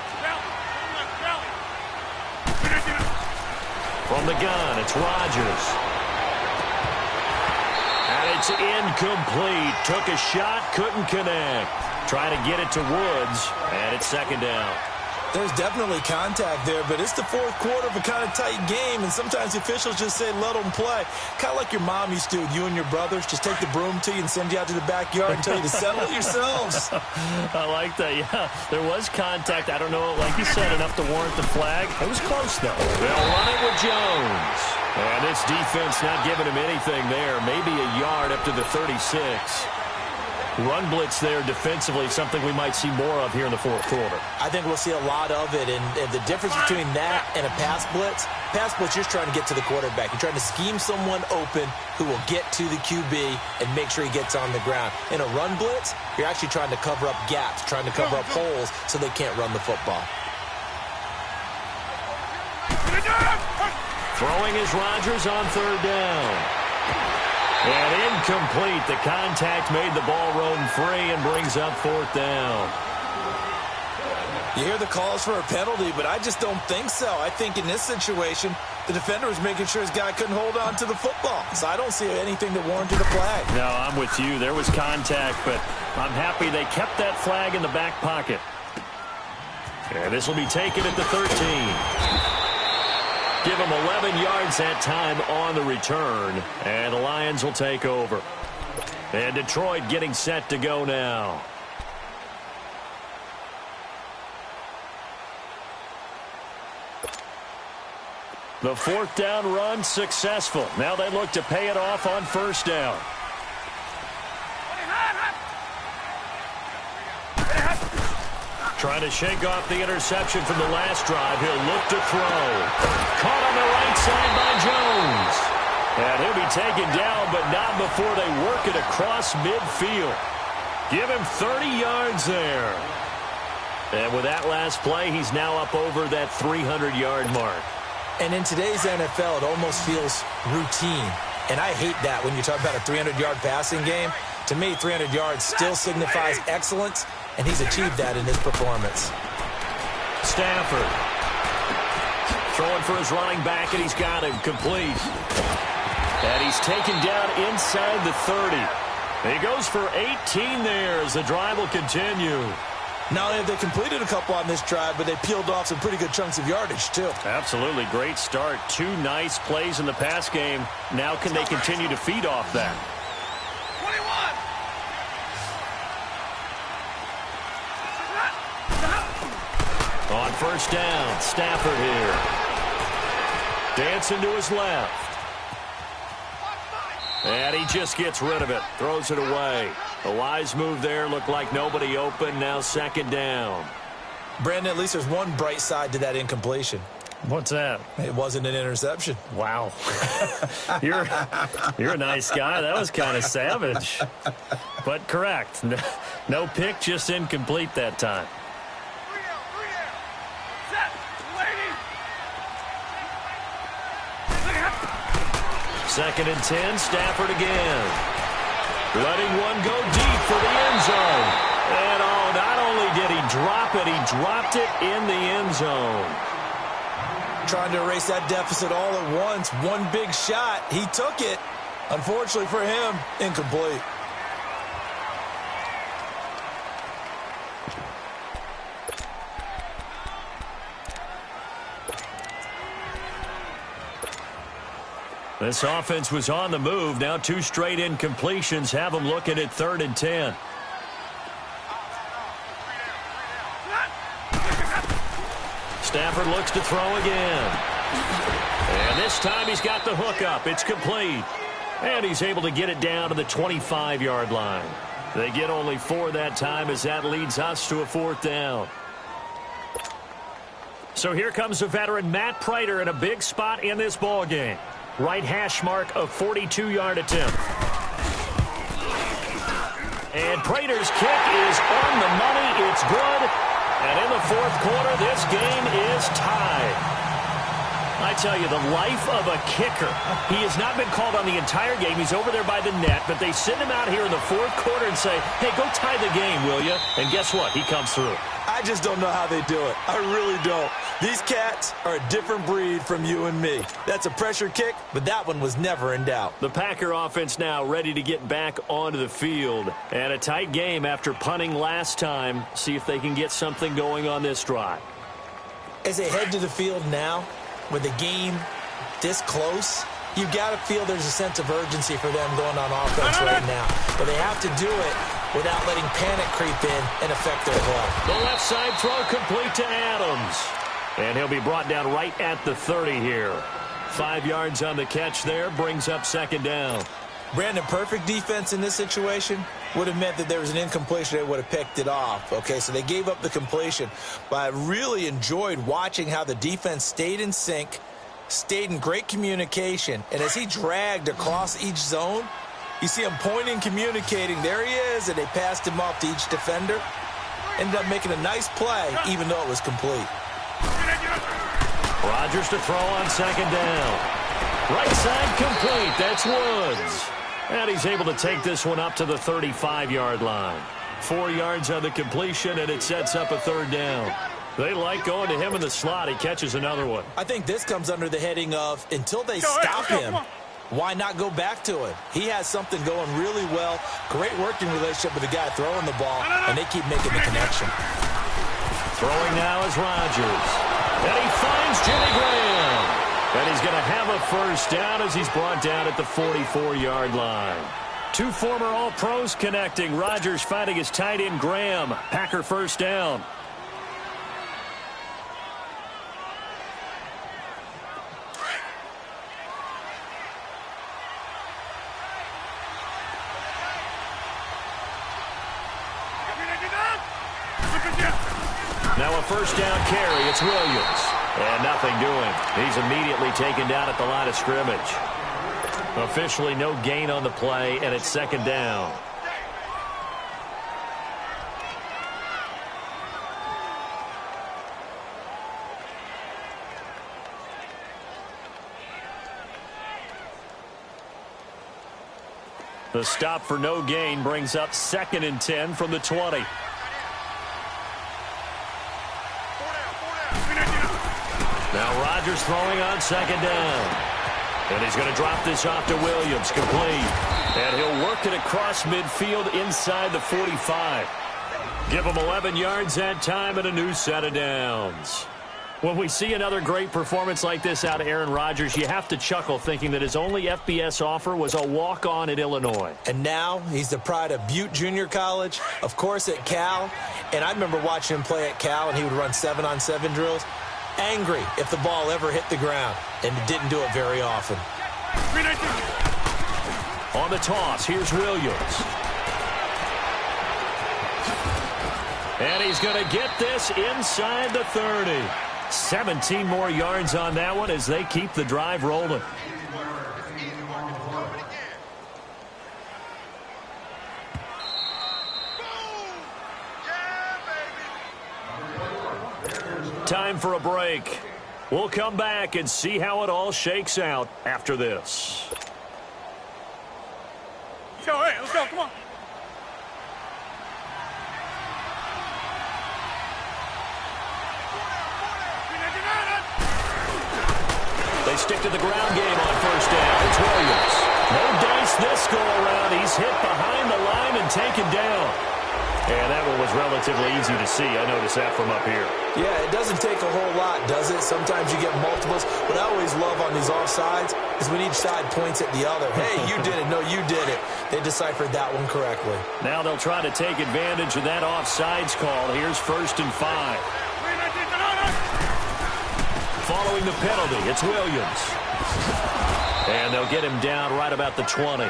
From the gun, it's Rodgers. And it's incomplete. Took a shot, couldn't connect. Trying to get it to Woods, and it's 2nd down. There's definitely contact there, but it's the 4th quarter of a kind of tight game, and sometimes the officials just say, let them play. Kind of like your mom used to with you and your brothers. Just take the broom to you and send you out to the backyard and tell you to settle it yourselves. I like that, yeah. There was contact. I don't know, like you said, enough to warrant the flag. It was close, though. They'll run it with Jones. And this defense not giving him anything there. Maybe a yard up to the 36. Run blitz there defensively, something we might see more of here in the 4th quarter. I think we'll see a lot of it, and the difference between that and a pass blitz, you're just trying to get to the quarterback. You're trying to scheme someone open who will get to the QB and make sure he gets on the ground. In a run blitz, you're actually trying to cover up gaps, trying to cover up holes so they can't run the football. Throwing is Rodgers on 3rd down. And incomplete. The contact made the ball roam free and brings up 4th down. You hear the calls for a penalty, but I just don't think so. I think in this situation, the defender was making sure his guy couldn't hold on to the football. So I don't see anything that warranted a flag. No, I'm with you. There was contact, but I'm happy they kept that flag in the back pocket. And this will be taken at the 13. Give him 11 yards that time on the return, and the Lions will take over. And Detroit getting set to go now. The 4th down run successful. Now they look to pay it off on 1st down. Trying to shake off the interception from the last drive. He'll look to throw. Caught on the right side by Jones. And he'll be taken down, but not before they work it across midfield. Give him 30 yards there. And with that last play, he's now up over that 300-yard mark. And in today's NFL, it almost feels routine. And I hate that when you talk about a 300-yard passing game. To me, 300 yards still signifies excellence, and he's achieved that in his performance. Stafford throwing for his running back, and he's got him complete. And he's taken down inside the 30. He goes for 18 there as the drive will continue. Not only have they completed a couple on this drive, but they peeled off some pretty good chunks of yardage, too. Absolutely. Great start. 2 nice plays in the pass game. Now can they continue to feed off that? 21. On 1st down, Stafford here. Dancing to his left. And he just gets rid of it. Throws it away. A wise move there. Looked like nobody open. Now 2nd down. Brandon, at least there's one bright side to that incompletion. What's that? It wasn't an interception. Wow. You're a nice guy. That was kind of savage. But correct. No pick, just incomplete that time. 2nd and 10, Stafford again. Letting one go deep for the end zone. And not only did he drop it, he dropped it in the end zone. Trying to erase that deficit all at once. One big shot. He took it. Unfortunately for him, incomplete. This offense was on the move. Now 2 straight incompletions have them looking at 3rd and 10. Stafford looks to throw again. And this time he's got the hook up. It's complete. And he's able to get it down to the 25-yard line. They get only 4 that time as that leads us to a 4th down. So here comes the veteran Matt Prater in a big spot in this ball game. Right hash mark, a 42-yard attempt. And Prater's kick is on the money. It's good. And in the 4th quarter, this game is tied. I tell you, the life of a kicker. He has not been called on the entire game. He's over there by the net, but they send him out here in the fourth quarter and say, hey, go tie the game, will you? And guess what? He comes through. I just don't know how they do it. I really don't. These cats are a different breed from you and me. That's a pressure kick, but that one was never in doubt. The Packer offense now ready to get back onto the field. And a tight game after punting last time. See if they can get something going on this drive. As they head to the field now, with the game this close, you've got to feel there's a sense of urgency for them going on offense right now. But they have to do it without letting panic creep in and affect their play. The left side throw complete to Adams. And he'll be brought down right at the 30 here. 5 yards on the catch there, brings up second down. Brandon, perfect defense in this situation would have meant that there was an incompletion. They would have picked it off. Okay, so they gave up the completion. But I really enjoyed watching how the defense stayed in sync, stayed in great communication. And as he dragged across each zone, you see him pointing, communicating. There he is, and they passed him off to each defender. Ended up making a nice play, even though it was complete. Rodgers to throw on second down. Right side complete. That's Woods. And he's able to take this one up to the 35-yard line. 4 yards on the completion, and it sets up a third down. They like going to him in the slot. He catches another one. I think this comes under the heading of until they stop him, why not go back to him? He has something going really well. Great working relationship with the guy throwing the ball, and they keep making the connection. Throwing now is Rodgers. And he finds Jimmy Graham. And he's going to have a first down as he's brought down at the 44-yard line. 2 former All-Pros connecting. Rodgers finding his tight end Graham. Packer first down. Now a first down carry. It's Williams. And nothing doing. He's immediately taken down at the line of scrimmage. Officially no gain on the play, and it's second down. The stop for no gain brings up 2nd and 10 from the 20. Now Rodgers throwing on second down. And he's going to drop this off to Williams, complete. And he'll work it across midfield inside the 45. Give him 11 yards that time and a new set of downs. When we see another great performance like this out of Aaron Rodgers, you have to chuckle thinking that his only FBS offer was a walk-on at Illinois. And now he's the pride of Butte Junior College, of course at Cal. And I remember watching him play at Cal, and he would run 7-on-7 drills. Angry if the ball ever hit the ground, and didn't do it very often. On the toss, here's Williams. And he's going to get this inside the 30. 17 more yards on that one as they keep the drive rolling. Time for a break. We'll come back and see how it all shakes out after this. All right, let's go. Come on. They stick to the ground game on first down. It's Williams. No dice this go around. He's hit behind the line and taken down. And that one was relatively easy to see. I noticed that from up here. Yeah, it doesn't take a whole lot, does it? Sometimes you get multiples. What I always love on these offsides is when each side points at the other. Hey, you did it. No, you did it. They deciphered that one correctly. Now they'll try to take advantage of that offsides call. Here's 1st and 5. Following the penalty, it's Williams. And they'll get him down right about the 20.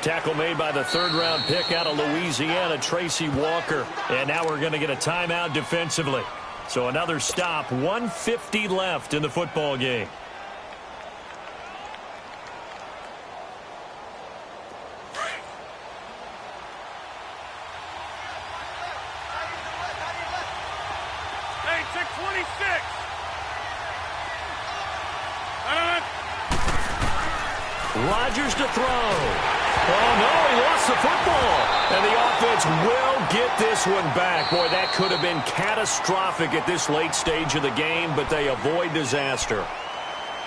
Tackle made by the 3rd-round pick out of Louisiana, Tracy Walker. And now we're going to get a timeout defensively. So another stop, 1:50 left in the football game. Hey, 6:26. Rodgers to throw. Oh, no, he lost the football. And the offense will get this one back. Boy, that could have been catastrophic at this late stage of the game, but they avoid disaster.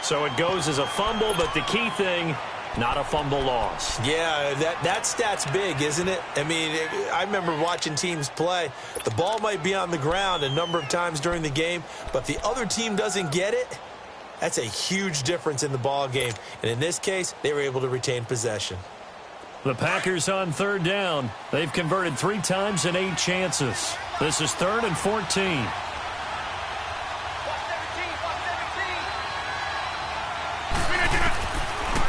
So it goes as a fumble, but the key thing, not a fumble loss. Yeah, that stat's big, isn't it? I mean, I remember watching teams play. The ball might be on the ground a number of times during the game, but if the other team doesn't get it, that's a huge difference in the ball game. And in this case, they were able to retain possession. The Packers on third down. They've converted 3 times in 8 chances. This is 3rd and 14.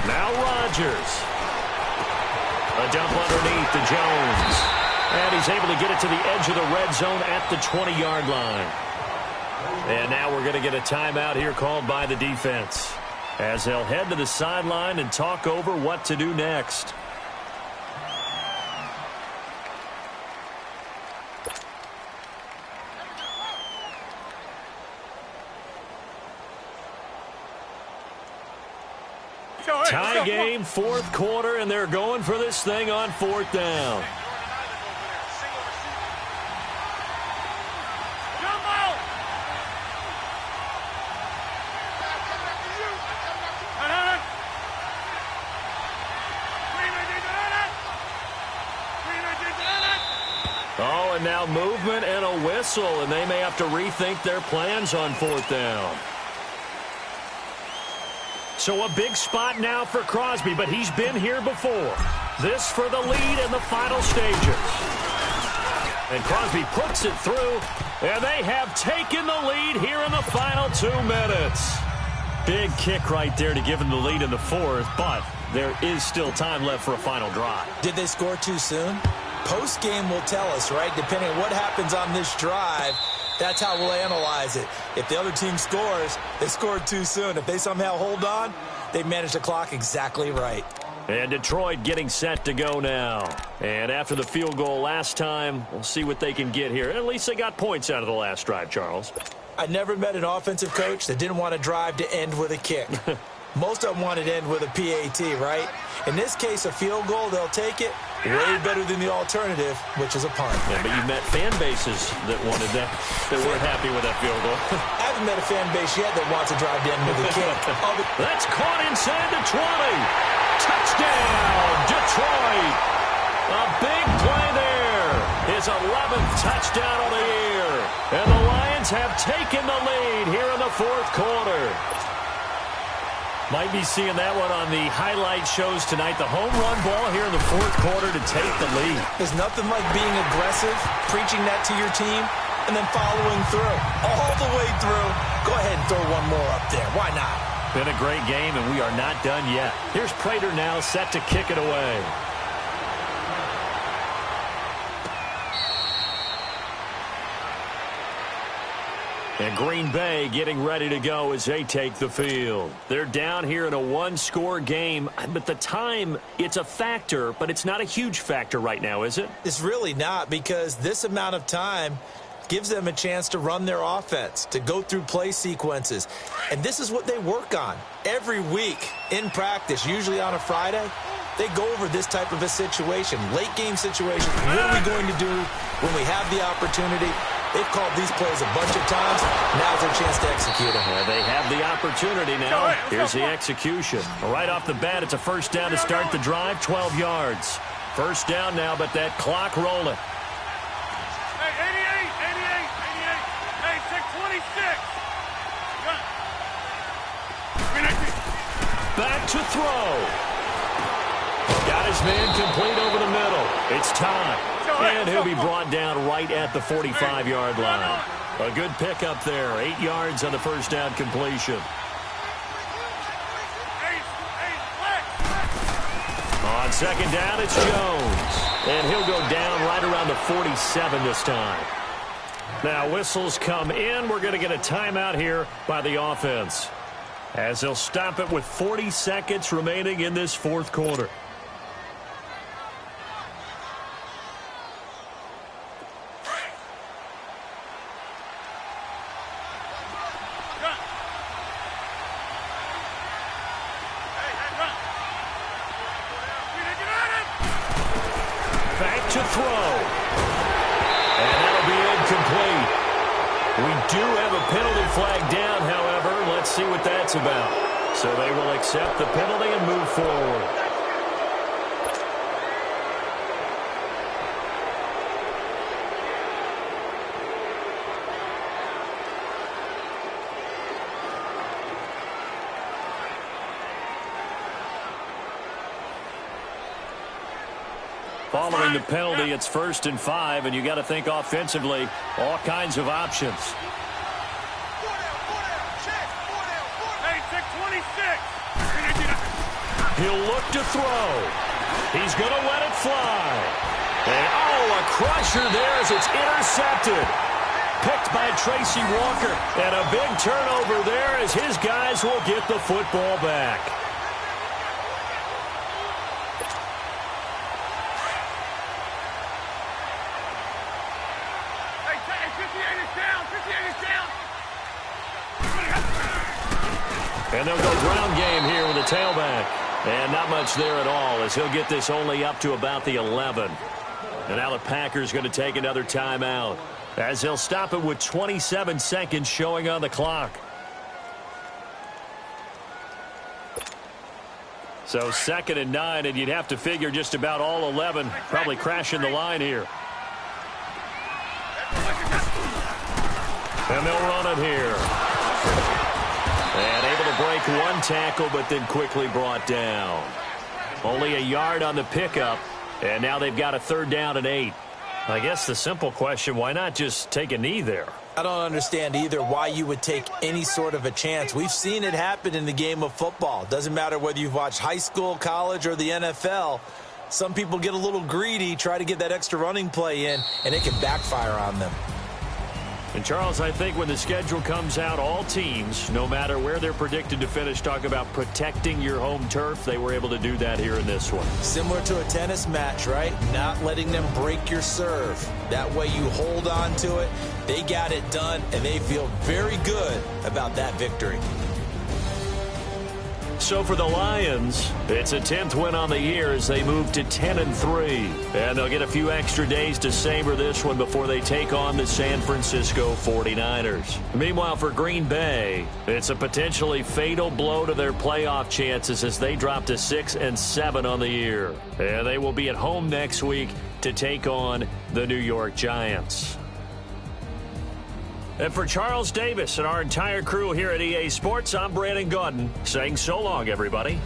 Now Rodgers. A dump underneath to Jones. And he's able to get it to the edge of the red zone at the 20-yard line. And now we're going to get a timeout here called by the defense, as they'll head to the sideline and talk over what to do next. Tie game, 4th quarter, and they're going for this thing on 4th down. Oh, and now movement and a whistle, and they may have to rethink their plans on 4th down. So a big spot now for Crosby, but he's been here before. This for the lead in the final stages. And Crosby puts it through, and they have taken the lead here in the final 2 minutes. Big kick right there to give them the lead in the 4th, but there is still time left for a final drive. Did they score too soon? Post-game will tell us, right? Depending on what happens on this drive, that's how we'll analyze it. If the other team scores, they scored too soon. If they somehow hold on, they managed the clock exactly right. And Detroit getting set to go now. And after the field goal last time, we'll see what they can get here. At least they got points out of the last drive, Charles. I never met an offensive coach that didn't want to drive to end with a kick. Most of them wanted to end with a PAT, right? In this case, a field goal, they'll take it. Way better than the alternative, which is a punt. Yeah, but you met fan bases that wanted that, that weren't happy with that field goal. I haven't met a fan base yet that wants to drive to end with a kick. That's caught inside the 20. Touchdown, Detroit. A big play there. His 11th touchdown of the year. And the Lions have taken the lead here in the 4th quarter. Might be seeing that one on the highlight shows tonight. The home run ball here in the 4th quarter to take the lead. There's nothing like being aggressive, preaching that to your team, and then following through. All the way through. Go ahead and throw one more up there. Why not? Been a great game, and we are not done yet. Here's Prater now set to kick it away. And Green Bay getting ready to go as they take the field. They're down here in a 1-score game, but the time, it's a factor, but it's not a huge factor right now, is it? It's really not, because this amount of time gives them a chance to run their offense, to go through play sequences. And this is what they work on every week in practice, usually on a Friday. They go over this type of a situation, late game situation. What are we going to do when we have the opportunity? They've called these plays a bunch of times. Now's their chance to execute them. Well, they have the opportunity now. Here's the execution. Right off the bat, it's a 1st down to start the drive, 12 yards. 1st down now, but that clock rolling. Hey, 88. Hey, 626. Back to throw. Got his man complete over the middle. It's time. And he'll be brought down right at the 45-yard line. A good pickup there. 8 yards on the 1st down completion. On 2nd down, it's Jones. And he'll go down right around the 47 this time. Now, whistles come in. We're going to get a timeout here by the offense, as they'll stop it with 40 seconds remaining in this 4th quarter. to throw. And that'll be incomplete. We do have a penalty flag down, however. Let's see what that's about. So they will accept the penalty and move forward. Following the penalty, it's 1st and 5, and you got to think offensively, all kinds of options. Hey, check 26. He'll look to throw. He's going to let it fly. And, oh, a crusher there as it's intercepted. Picked by Tracy Walker. And a big turnover there as his guys will get the football back. And they'll go ground game here with a tailback. And not much there at all as he'll get this only up to about the 11. And now the Packers going to take another timeout as they'll stop it with 27 seconds showing on the clock. So 2nd and 9, and you'd have to figure just about all 11 probably crashing the line here. And they'll run it here. And able to break one tackle, but then quickly brought down. Only a yard on the pickup, and now they've got a 3rd down and 8. I guess the simple question, why not just take a knee there? I don't understand either why you would take any sort of a chance. We've seen it happen in the game of football. Doesn't matter whether you've watched high school, college, or the NFL. Some people get a little greedy, try to get that extra running play in, and it can backfire on them. And, Charles, I think when the schedule comes out, all teams, no matter where they're predicted to finish, talk about protecting your home turf. They were able to do that here in this one. Similar to a tennis match, right? Not letting them break your serve. That way you hold on to it. They got it done, and they feel very good about that victory. So for the Lions, it's a 10th win on the year as they move to 10-3. And they'll get a few extra days to savor this one before they take on the San Francisco 49ers. Meanwhile, for Green Bay, it's a potentially fatal blow to their playoff chances as they drop to 6-7 on the year. And they will be at home next week to take on the New York Giants. And for Charles Davis and our entire crew here at EA Sports, I'm Brandon Gaudin saying so long, everybody.